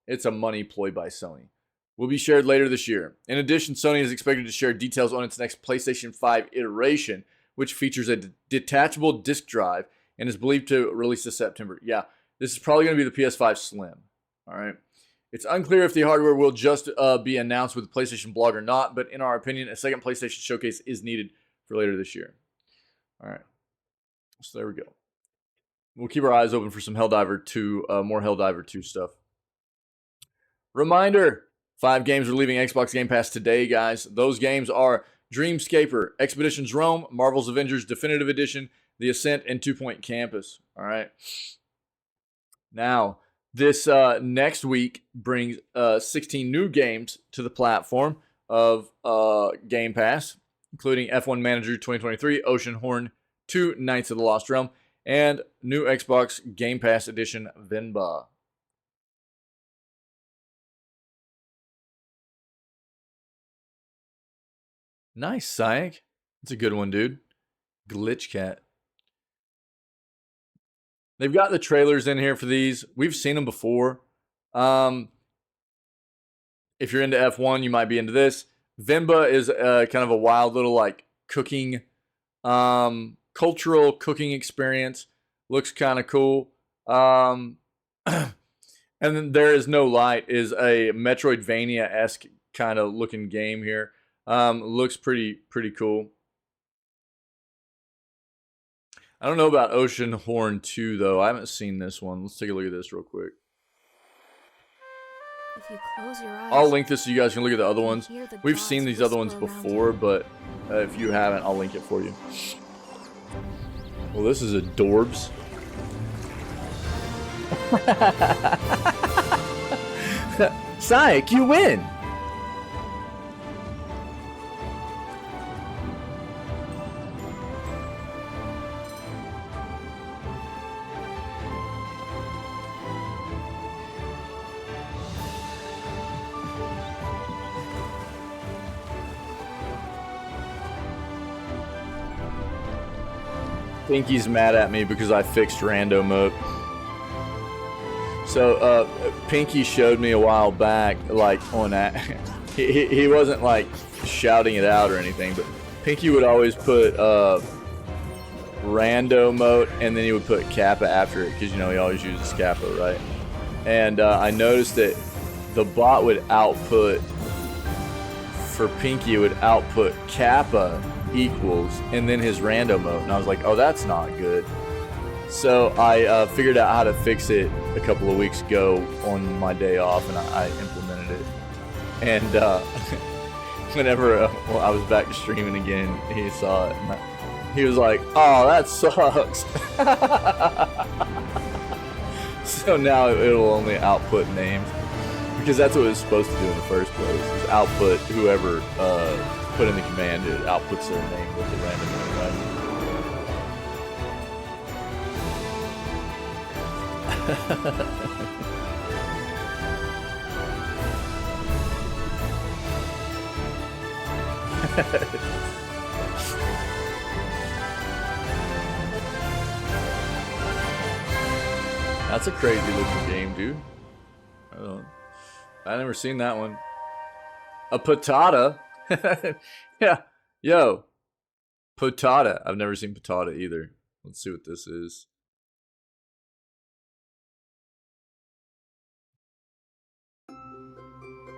It's a money ploy by Sony. Will be shared later this year. In addition, Sony is expected to share details on its next PlayStation 5 iteration, which features a detachable disc drive and is believed to release this September. Yeah, this is probably going to be the PS5 Slim. All right. It's unclear if the hardware will just be announced with the PlayStation blog or not, but in our opinion, a second PlayStation showcase is needed for later this year. All right. So there we go. We'll keep our eyes open for some Helldiver 2, more Helldiver 2 stuff. Reminder, 5 games are leaving Xbox Game Pass today, guys. Those games are Dreamscaper, Expeditions Rome, Marvel's Avengers Definitive Edition, The Ascent, and 2 Point Campus. All right. Now, this next week brings 16 new games to the platform of Game Pass, including F1 Manager 2023, Oceanhorn 2, Knights of the Lost Realm, and new Xbox Game Pass Edition, Venba. Nice, Syac. That's a good one, dude. Glitch Cat. They've got the trailers in here for these. We've seen them before. If you're into F1, you might be into this. Venba is kind of a wild little like cooking, cultural cooking experience. Looks kind of cool. And then There Is No Light is a Metroidvania-esque kind of looking game here. Looks pretty cool. I don't know about Oceanhorn 2 though. I haven't seen this one. Let's take a look at this real quick. If you close your eyes, I'll link this so you guys can look at the other ones. We've seen these other ones before, but if you haven't, I'll link it for you. Well, this is adorbs. Syac, you win! Pinky's mad at me because I fixed rando mode. So Pinky showed me a while back, like on that. He wasn't like shouting it out or anything, but Pinky would always put rando mode and then he would put kappa after it because you know he always uses kappa, right? And I noticed that the bot would output for Pinky, it would output kappa equals and then his rando mode, and I was like, oh, that's not good. So I figured out how to fix it a couple of weeks ago on my day off, and I implemented it. And whenever I was back streaming again, he saw it, and he was like, oh, that sucks. So now it'll only output names, because that's what it was supposed to do in the first place, is output whoever put in the command, it outputs their name with the random name, right? That's a crazy looking game, dude. I've never seen that one. A patata? Yeah. Yo. Patata. I've never seen patata either. Let's see what this is.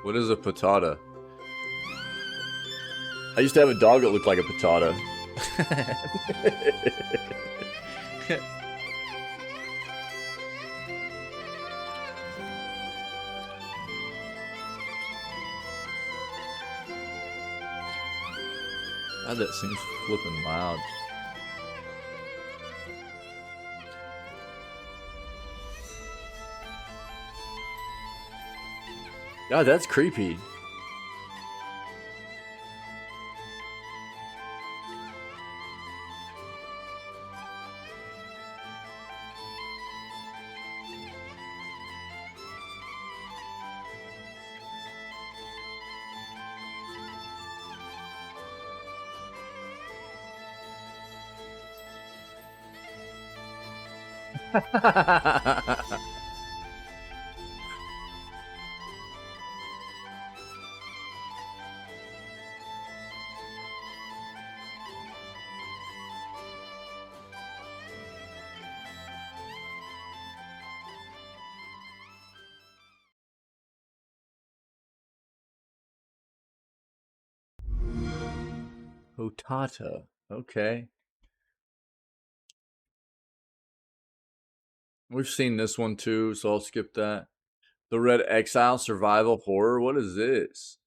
What is a patata? I used to have a dog that looked like a patata. God, that seems flipping loud. God, that's creepy. Hotata. Okay. We've seen this one too, so I'll skip that. The Red Exile Survival Horror. What is this?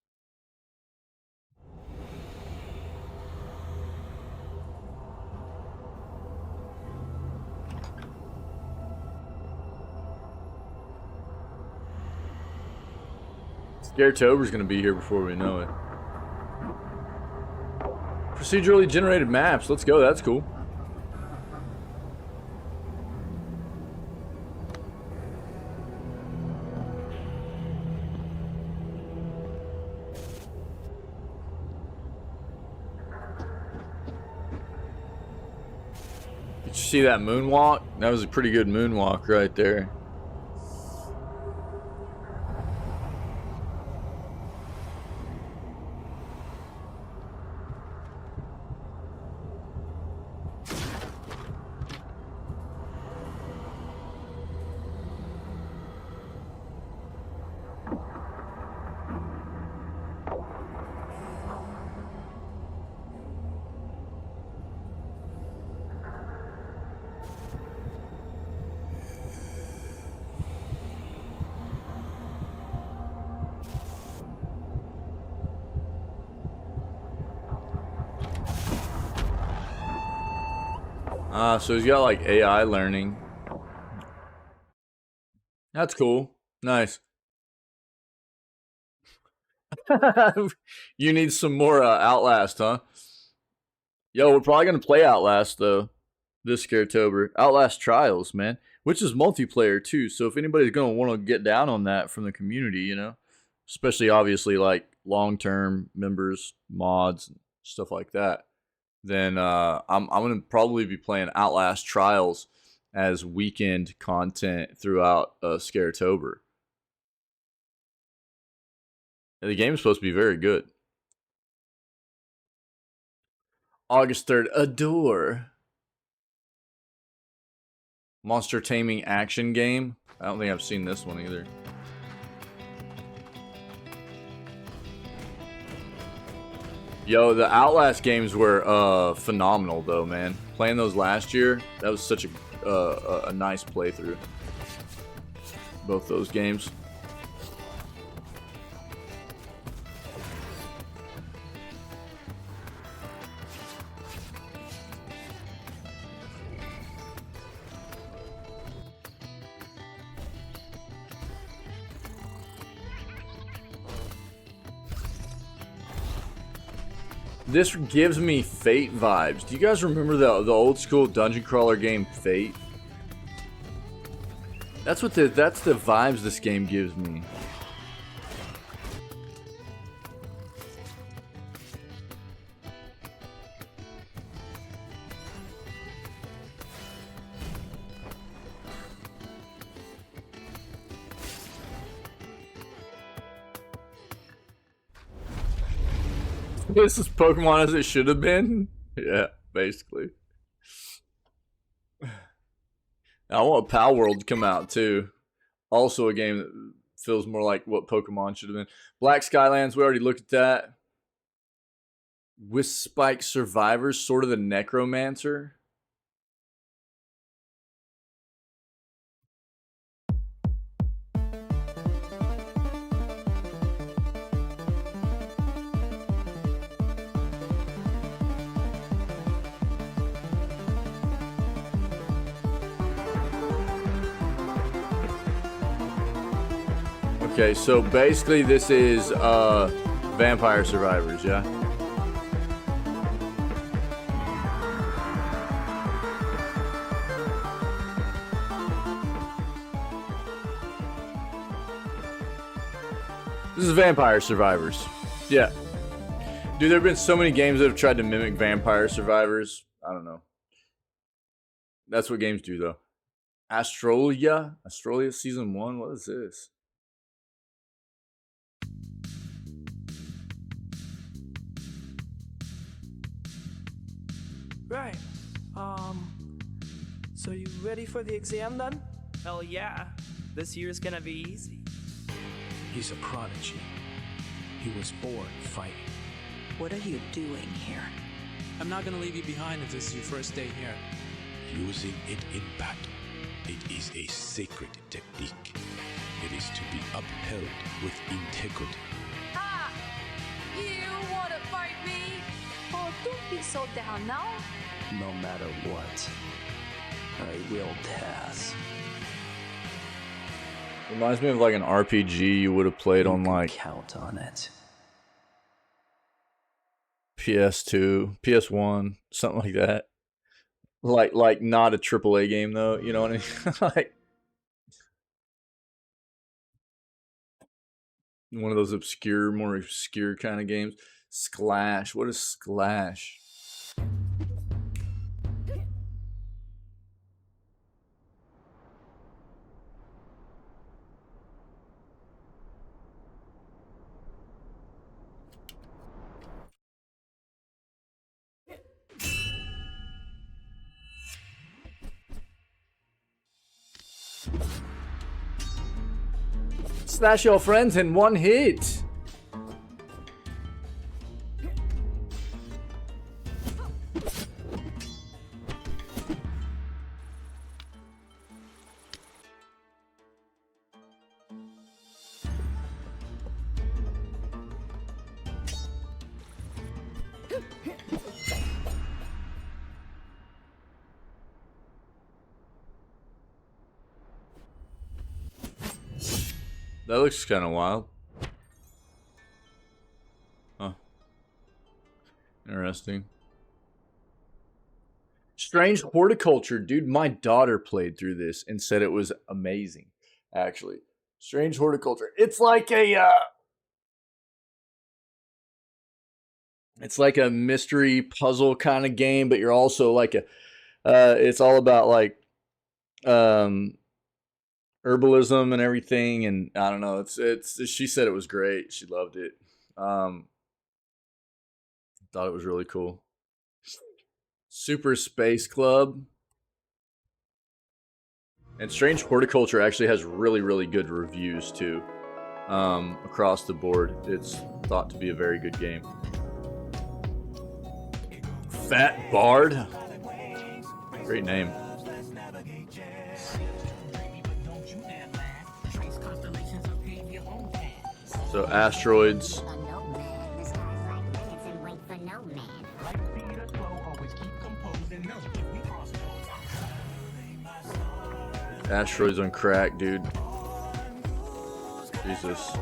Scaretober's gonna be here before we know it. Procedurally generated maps. Let's go. That's cool. Did you see that moonwalk? That was a pretty good moonwalk right there. So he's got like AI learning. That's cool. Nice. You need some more Outlast, huh? Yo, we're probably gonna play Outlast though this Scaretober. Outlast Trials, man, which is multiplayer too. So if anybody's gonna want to get down on that from the community, you know, especially obviously like long-term members, mods, stuff like that. then I'm gonna probably be playing Outlast Trials as weekend content throughout Scaretober. The game is supposed to be very good. August 3rd, Adore. Monster taming action game. I don't think I've seen this one either. Yo, the Outlast games were phenomenal though, man. Playing those last year, that was such a nice playthrough. Both those games. This gives me Fate vibes. Do you guys remember the old school dungeon crawler game Fate? That's the vibes this game gives me. This is Pokemon as it should have been. Yeah, basically. I want Pal World to come out too. Also a game that feels more like what Pokemon should have been. Black Skylands, we already looked at that. Wisp Spike Survivors, sort of the Necromancer. Okay, so basically this is Vampire Survivors, yeah? This is Vampire Survivors. Yeah. Dude, there have been so many games that have tried to mimic Vampire Survivors. I don't know. That's what games do, though. Astrolia Season 1? What is this? Right. So you ready for the exam then? Hell yeah. This year's gonna be easy. He's a prodigy. He was born fighting. What are you doing here? I'm not gonna leave you behind if this is your first day here. Using it in battle. It is a sacred technique. It is to be upheld with integrity. Ah! You wanna fight me? Oh, don't be so down now. No matter what, I will pass. Reminds me of like an RPG you would have played on like count on it. PS2, PS1, something like that. Like not a AAA game though, you know what I mean? Like one of those more obscure kind of games. Sklash. What is Sklash? Slash your friends in one hit. That looks kind of wild. Huh. Interesting. Strange Horticulture. Dude, my daughter played through this and said it was amazing, actually. Strange Horticulture. It's like a... It's like a mystery puzzle kind of game, but you're also like it's all about like herbalism and everything, and I don't know. It's she said it was great. She loved it. Thought it was really cool. Super Space Club. And Strange Horticulture actually has really, really good reviews too. Across the board. It's thought to be a very good game. Fat Bard. Great name. So asteroids. Asteroids on crack, dude. Jesus.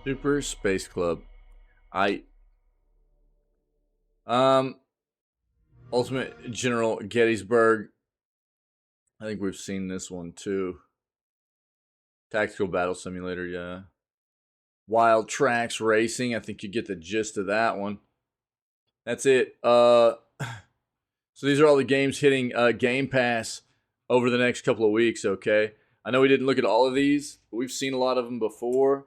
Super Space Club. Ultimate General Gettysburg. I think we've seen this one too. Tactical Battle Simulator, yeah. Wild Tracks Racing. I think you get the gist of that one. That's it. So these are all the games hitting Game Pass over the next couple of weeks, okay? I know we didn't look at all of these, but we've seen a lot of them before.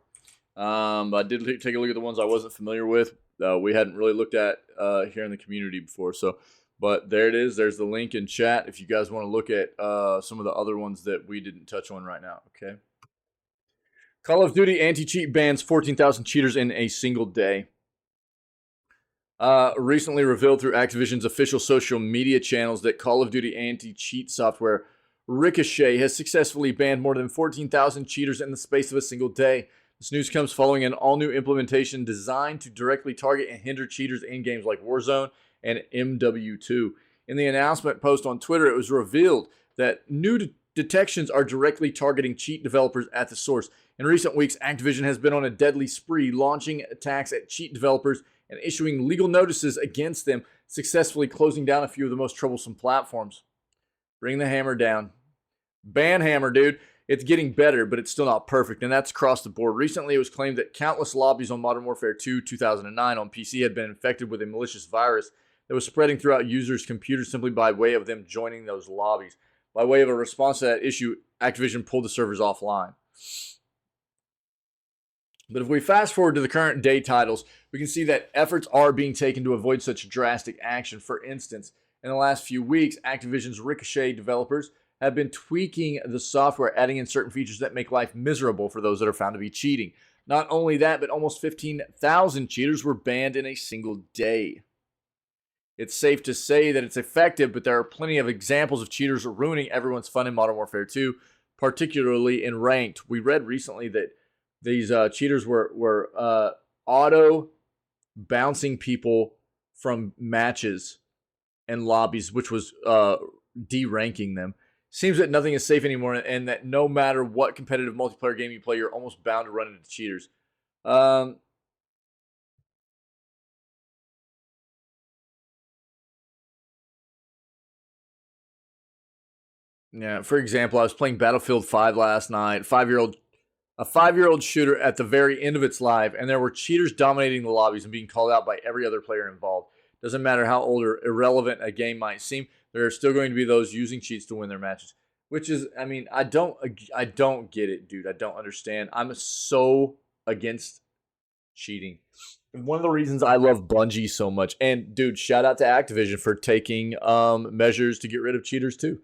But I did take a look at the ones I wasn't familiar with. We hadn't really looked at here in the community before. So, but there it is. There's the link in chat if you guys want to look at some of the other ones that we didn't touch on right now. Okay. Call of Duty anti-cheat bans 14,000 cheaters in a single day. Recently revealed through Activision's official social media channels that Call of Duty anti-cheat software Ricochet has successfully banned more than 14,000 cheaters in the space of a single day. This news comes following an all-new implementation designed to directly target and hinder cheaters in games like Warzone and MW2. In the announcement post on Twitter, it was revealed that new detections are directly targeting cheat developers at the source. In recent weeks, Activision has been on a deadly spree, launching attacks at cheat developers and issuing legal notices against them, successfully closing down a few of the most troublesome platforms. Bring the hammer down. Ban hammer, dude. It's getting better, but it's still not perfect, and that's across the board. Recently, it was claimed that countless lobbies on Modern Warfare 2 2009 on PC had been infected with a malicious virus that was spreading throughout users' computers simply by way of them joining those lobbies. By way of a response to that issue, Activision pulled the servers offline. But if we fast forward to the current day titles, we can see that efforts are being taken to avoid such drastic action. For instance, in the last few weeks, Activision's Ricochet developers have been tweaking the software, adding in certain features that make life miserable for those that are found to be cheating. Not only that, but almost 15,000 cheaters were banned in a single day. It's safe to say that it's effective, but there are plenty of examples of cheaters ruining everyone's fun in Modern Warfare 2, particularly in ranked. We read recently that these cheaters were auto bouncing people from matches and lobbies, which was de-ranking them. Seems that nothing is safe anymore, and that no matter what competitive multiplayer game you play, you're almost bound to run into cheaters. Yeah, for example, I was playing Battlefield 5 last night. A five-year-old shooter at the very end of its life, and there were cheaters dominating the lobbies and being called out by every other player involved. Doesn't matter how old or irrelevant a game might seem, there are still going to be those using cheats to win their matches. Which is, I mean, I don't get it, dude. I don't understand. I'm so against cheating. One of the reasons I love Bungie so much, and dude, shout out to Activision for taking measures to get rid of cheaters too.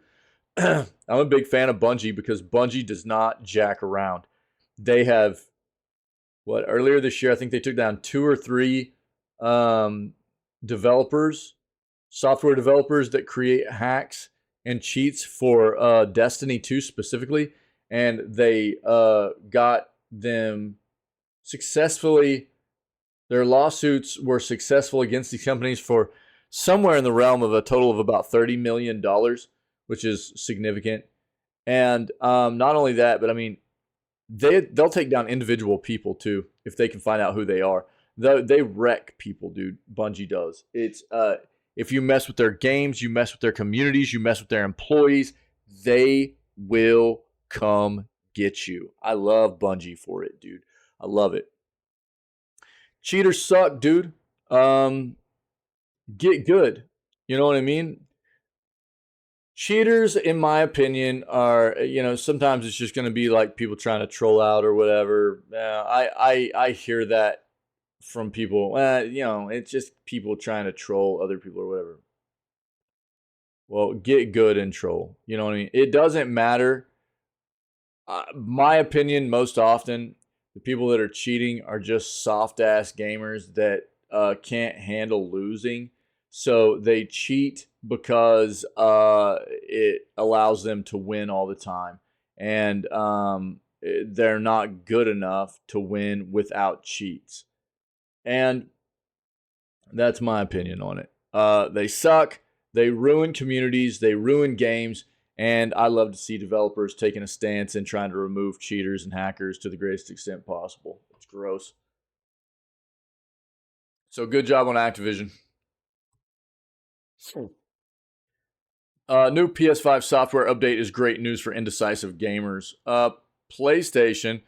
I'm a big fan of Bungie because Bungie does not jack around. They have, earlier this year, I think they took down 2 or 3 developers, software developers that create hacks and cheats for Destiny 2 specifically, and they got them successfully. Their lawsuits were successful against these companies for somewhere in the realm of a total of about $30 million, which is significant. And not only that, but I mean, they'll take down individual people too if they can find out who they are. They wreck people, dude. Bungie does. It's if you mess with their games, you mess with their communities, you mess with their employees, they will come get you. I love Bungie for it, dude. I love it. Cheaters suck, dude. Get good. You know what I mean? Cheaters, in my opinion, are, sometimes it's just going to be like people trying to troll out or whatever. I hear that from people. It's just people trying to troll other people or whatever. Well, get good and troll. You know what I mean? It doesn't matter. My opinion, most often, the people that are cheating are just soft-ass gamers that can't handle losing. So they cheat because it allows them to win all the time. And they're not good enough to win without cheats. And that's my opinion on it. They suck. They ruin communities. They ruin games. And I love to see developers taking a stance and trying to remove cheaters and hackers to the greatest extent possible. It's gross. So good job on Activision. New PS5 software update is great news for indecisive gamers. PlayStation.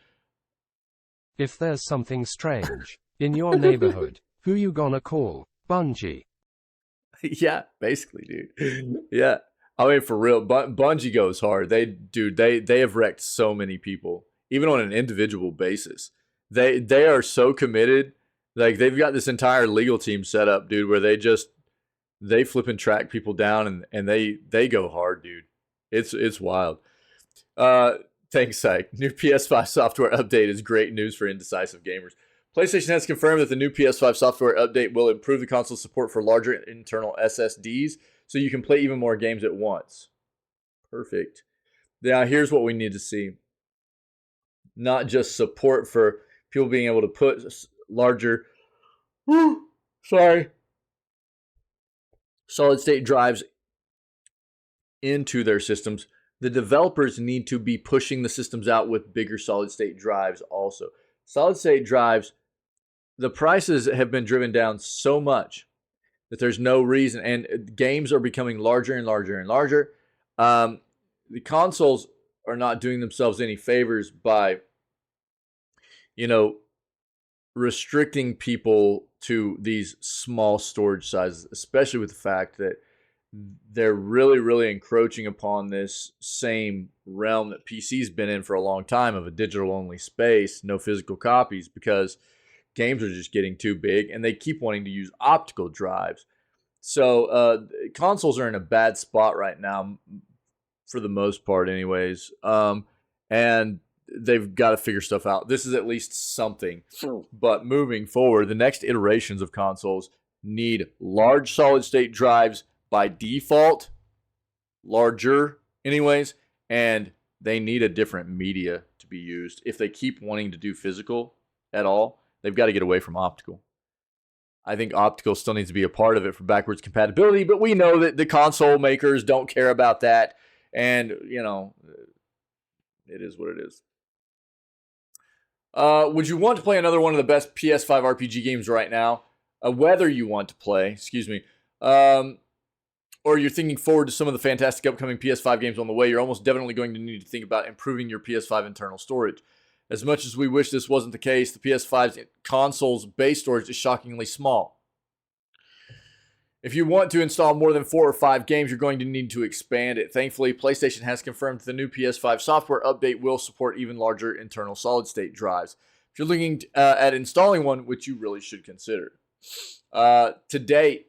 If there's something strange in your neighborhood, who you gonna call? Bungie. Yeah, basically, dude. Yeah. I mean, for real, Bungie goes hard. They have wrecked so many people, even on an individual basis. They are so committed. Like, they've got this entire legal team set up, dude, where they flip and track people down, and they go hard, dude. It's wild. Thanks, Syke. New PS5 software update is great news for indecisive gamers. PlayStation has confirmed that the new PS5 software update will improve the console's support for larger internal SSDs, so you can play even more games at once. Perfect. Now, here's what we need to see. Not just support for people being able to put larger, solid-state drives into their systems. The developers need to be pushing the systems out with bigger solid-state drives also. Solid-state drives, the prices have been driven down so much that there's no reason, and games are becoming larger and larger and larger. The consoles are not doing themselves any favors by, restricting people to these small storage sizes, especially with the fact that they're really, really encroaching upon this same realm that PC's been in for a long time of a digital-only space, no physical copies, because games are just getting too big, and they keep wanting to use optical drives. So consoles are in a bad spot right now, for the most part anyways, and they've got to figure stuff out. This is at least something. But moving forward, the next iterations of consoles need large solid-state drives by default, larger anyways, and they need a different media to be used. If they keep wanting to do physical at all, they've got to get away from optical. I think optical still needs to be a part of it for backwards compatibility, but we know that the console makers don't care about that, and, it is what it is. Would you want to play another one of the best PS5 RPG games right now? Whether you want to play, or you're thinking forward to some of the fantastic upcoming PS5 games on the way, you're almost definitely going to need to think about improving your PS5 internal storage. As much as we wish this wasn't the case, the PS5's console's base storage is shockingly small. If you want to install more than 4 or 5 games, you're going to need to expand it. Thankfully, PlayStation has confirmed the new PS5 software update will support even larger internal solid-state drives. If you're looking at installing one, which you really should consider. To date,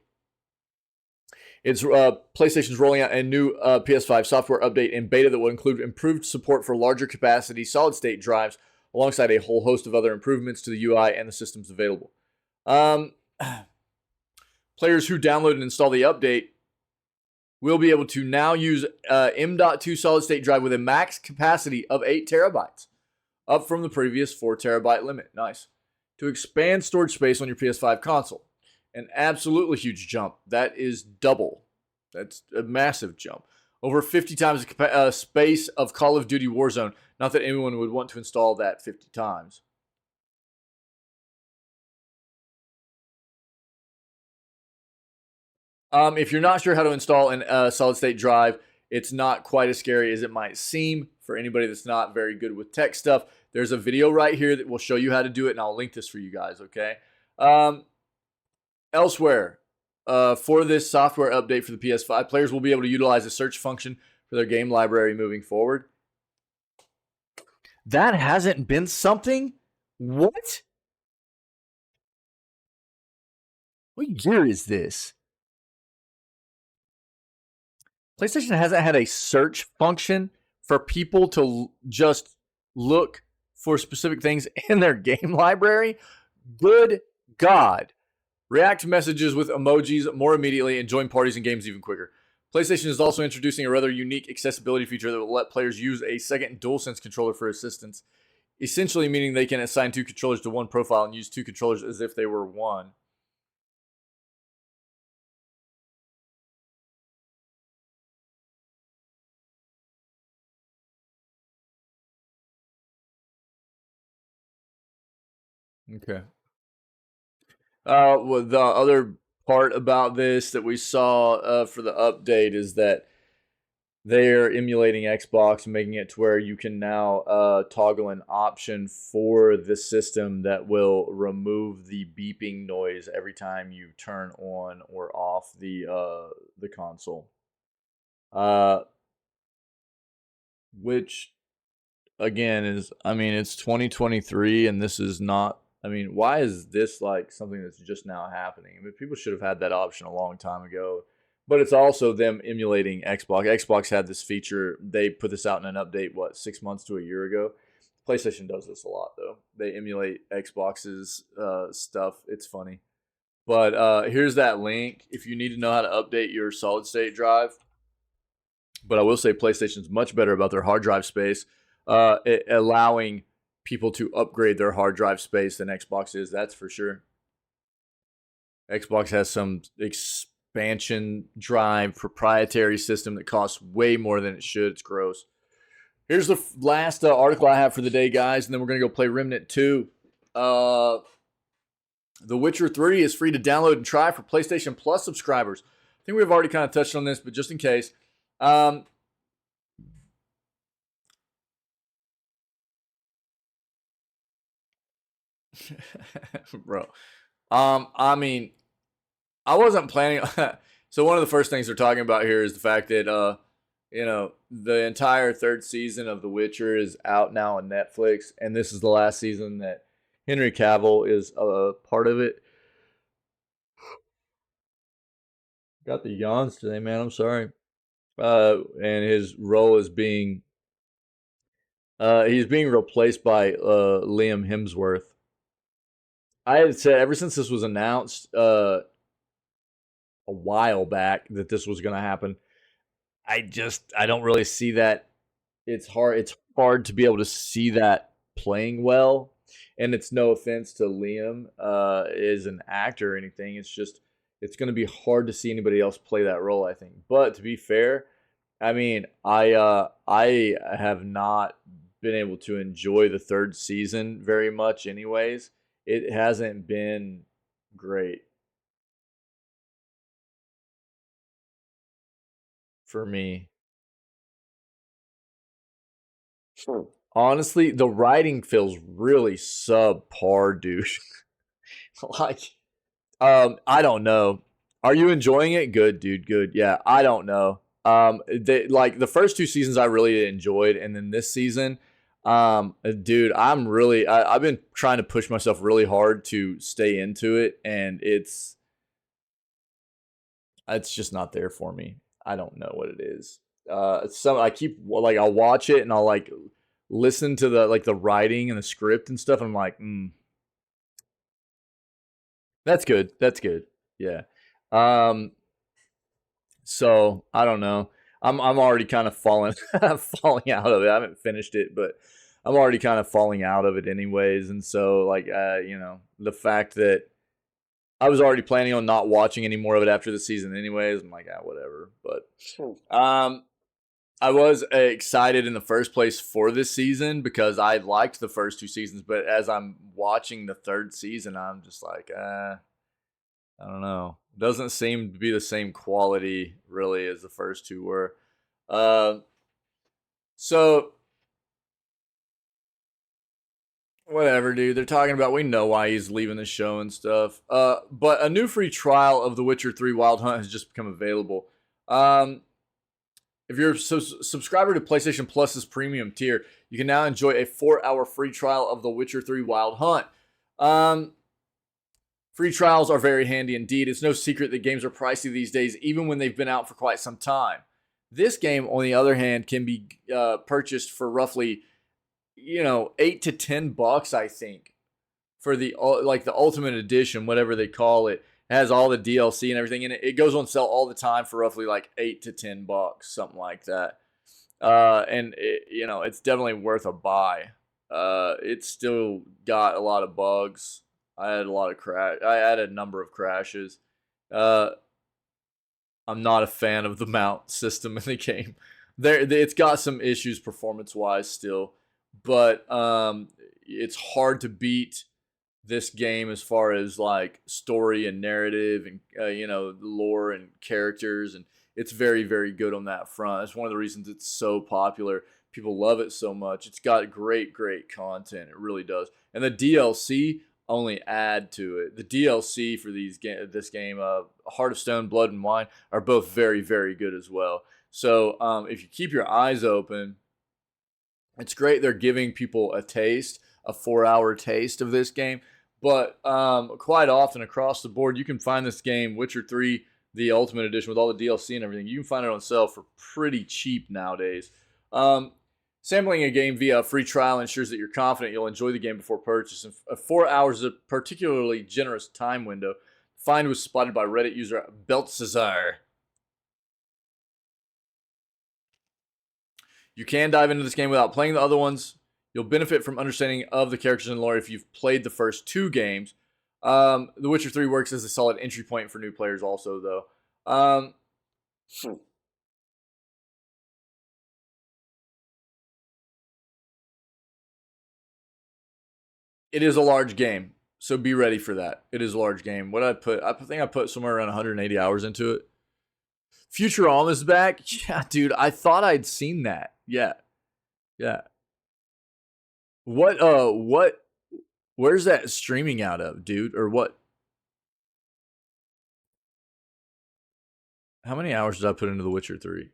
PlayStation's rolling out a new PS5 software update in beta that will include improved support for larger capacity solid-state drives, alongside a whole host of other improvements to the UI and the systems available. Players who download and install the update will be able to now use M.2 solid-state drive with a max capacity of 8 terabytes, up from the previous 4 terabyte limit. Nice. To expand storage space on your PS5 console. An absolutely huge jump. That is double. That's a massive jump. over 50 times the space of Call of Duty Warzone. Not that anyone would want to install that 50 times. If you're not sure how to install a solid-state drive, it's not quite as scary as it might seem for anybody that's not very good with tech stuff. There's a video right here that will show you how to do it, and I'll link this for you guys, okay? Elsewhere, for this software update for the PS5, players will be able to utilize a search function for their game library moving forward. That hasn't been something? What? What year is this? PlayStation hasn't had a search function for people to just look for specific things in their game library. Good God. React to messages with emojis more immediately and join parties and games even quicker. PlayStation is also introducing a rather unique accessibility feature that will let players use a second DualSense controller for assistance, essentially meaning they can assign 2 controllers to one profile and use 2 controllers as if they were one. Okay. Well, the other part about this that we saw for the update is that they're emulating Xbox and making it to where you can now toggle an option for the system that will remove the beeping noise every time you turn on or off the console. Which again is, I mean, it's 2023 and this is not, I mean, why is this like something that's just now happening? I mean, people should have had that option a long time ago. But it's also them emulating Xbox. Xbox had this feature. They put this out in an update, 6 months to a year ago? PlayStation does this a lot, though. They emulate Xbox's stuff. It's funny. But here's that link if you need to know how to update your solid-state drive. But I will say PlayStation's much better about their hard drive space, allowing people to upgrade their hard drive space than Xbox is, that's for sure. Xbox has some expansion drive proprietary system that costs way more than it should. It's gross. Here's the last article I have for the day, guys, and then we're going to go play Remnant 2. The Witcher 3 is free to download and try for PlayStation Plus subscribers. I think we've already kind of touched on this, but just in case. Bro. I mean, I wasn't planning. So one of the first things they're talking about here is the fact that, the entire 3rd season of The Witcher is out now on Netflix, and this is the last season that Henry Cavill is a part of it. Got the yawns today, man. I'm sorry. And his role is being, he's being replaced by Liam Hemsworth. I had said ever since this was announced a while back that this was going to happen, I don't really see that. It's hard to be able to see that playing well, and it's no offense to Liam as an actor or anything. It's just it's going to be hard to see anybody else play that role, I think. But to be fair, I mean, I have not been able to enjoy the 3rd season very much anyways. It hasn't been great for me. Honestly, the writing feels really subpar, dude. I don't know. Are you enjoying it? Good, dude. Good. Yeah, I don't know. The first 2 seasons I really enjoyed, and then this season, dude, I've been trying to push myself really hard to stay into it, and it's just not there for me. I don't know what it is. I'll watch it and I'll listen to the writing and the script and stuff, and I'm like, that's good. That's good. Yeah. So I don't know. I'm already kind of falling falling out of it. I haven't finished it, but I'm already kind of falling out of it anyways. And so the fact that I was already planning on not watching any more of it after the season anyways, I'm like, whatever. But I was excited in the first place for this season because I liked the first 2 seasons, but as I'm watching the 3rd season, I'm just like, I don't know. Doesn't seem to be the same quality really as the first 2 were. So whatever, dude. They're talking about, we know why he's leaving the show and stuff. But a new free trial of The Witcher 3 Wild Hunt has just become available. If you're a subscriber to PlayStation Plus's premium tier, you can now enjoy a 4-hour free trial of The Witcher 3 Wild Hunt. Free trials are very handy indeed. It's no secret that games are pricey these days, even when they've been out for quite some time. This game, on the other hand, can be purchased for roughly, $8 to $10, I think, for the Ultimate Edition, whatever they call it. It has all the DLC and everything in it. It goes on sale all the time for roughly like $8 to $10, something like that. And it's definitely worth a buy. It's still got a lot of bugs. I had a number of crashes. I'm not a fan of the mount system in the game. It's got some issues performance-wise still, but it's hard to beat this game as far as like story and narrative and lore and characters, and it's very, very good on that front. It's one of the reasons it's so popular. People love it so much. It's got great content. It really does. And the DLC only add to it. The DLC for this game, Heart of Stone, Blood and Wine, are both very, very good as well. So if you keep your eyes open, it's great they're giving people a 4-hour taste of this game. But quite often across the board, you can find this game, Witcher 3, the Ultimate Edition, with all the DLC and everything. You can find it on sale for pretty cheap nowadays. Sampling a game via a free trial ensures that you're confident you'll enjoy the game before purchase. And 4 hours is a particularly generous time window. Find was spotted by Reddit user Beltzazar. You can dive into this game without playing the other ones. You'll benefit from understanding of the characters and lore if you've played the first 2 games. The Witcher 3 works as a solid entry point for new players also, though. It is a large game, so be ready for that. It is a large game. What I think I put somewhere around 180 hours into it. Futurama's back? Yeah, dude, I thought I'd seen that. Yeah. Where's that streaming out of, dude? Or what? How many hours did I put into The Witcher 3?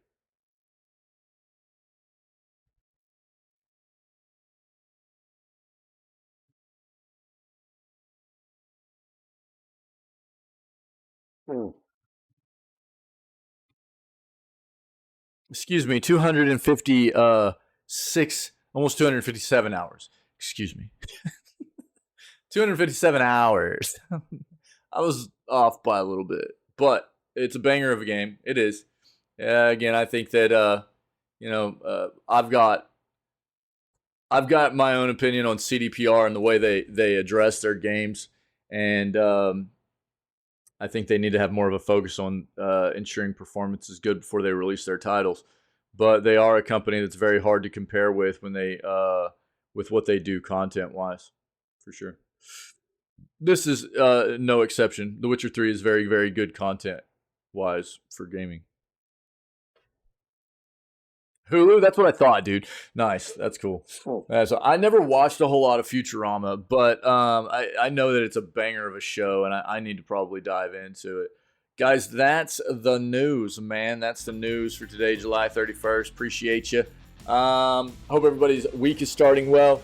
Excuse me, 256, almost 257 hours. Excuse me. 257 hours. I was off by a little bit, but it's a banger of a game. It is. Again, I think that I've got my own opinion on CDPR and the way they address their games, and I think they need to have more of a focus on ensuring performance is good before they release their titles. But they are a company that's very hard to compare with when they with what they do content-wise, for sure. This is no exception. The Witcher 3 is very, very good content-wise for gaming. Hulu, that's what I thought, dude. Nice, that's cool. So I never watched a whole lot of Futurama, but I know that it's a banger of a show, and I need to probably dive into it. Guys, that's the news, man. That's the news for today, July 31st. Appreciate you. Hope everybody's week is starting well.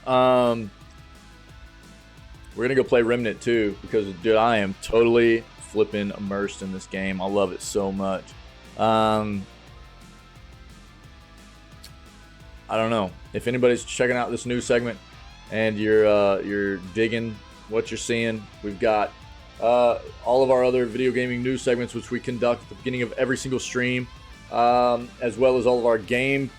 We're going to go play Remnant 2 because, dude, I am totally flipping immersed in this game. I love it so much. I don't know. If anybody's checking out this new segment and you're digging what you're seeing, we've got all of our other video gaming news segments, which we conduct at the beginning of every single stream, as well as all of our game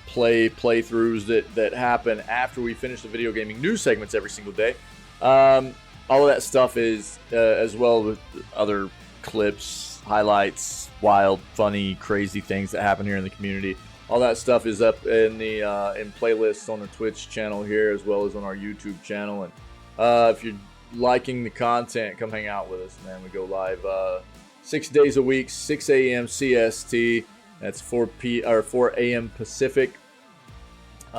playthroughs that happen after we finish the video gaming news segments every single day. All of that stuff is as well with other clips, highlights, wild, funny, crazy things that happen here in the community. All that stuff is up in the in playlists on the Twitch channel here, as well as on our YouTube channel. And if you're liking the content, come hang out with us, man. We go live 6 days a week, 6 a.m. CST. That's 4 a.m. Pacific,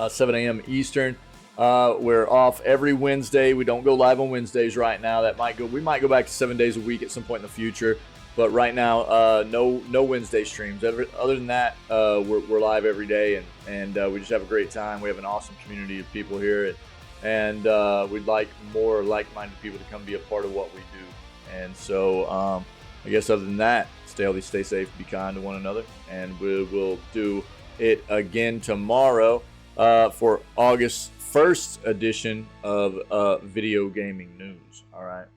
7 a.m. Eastern. We're off every Wednesday. We don't go live on Wednesdays right now. We might go back to 7 days a week at some point in the future. But right now, no Wednesday streams. Other than that, we're live every day, and we just have a great time. We have an awesome community of people here, and we'd like more like-minded people to come be a part of what we do. And so, I guess other than that, stay healthy, stay safe, be kind to one another, and we will do it again tomorrow for August 1st edition of Video Gaming News. All right.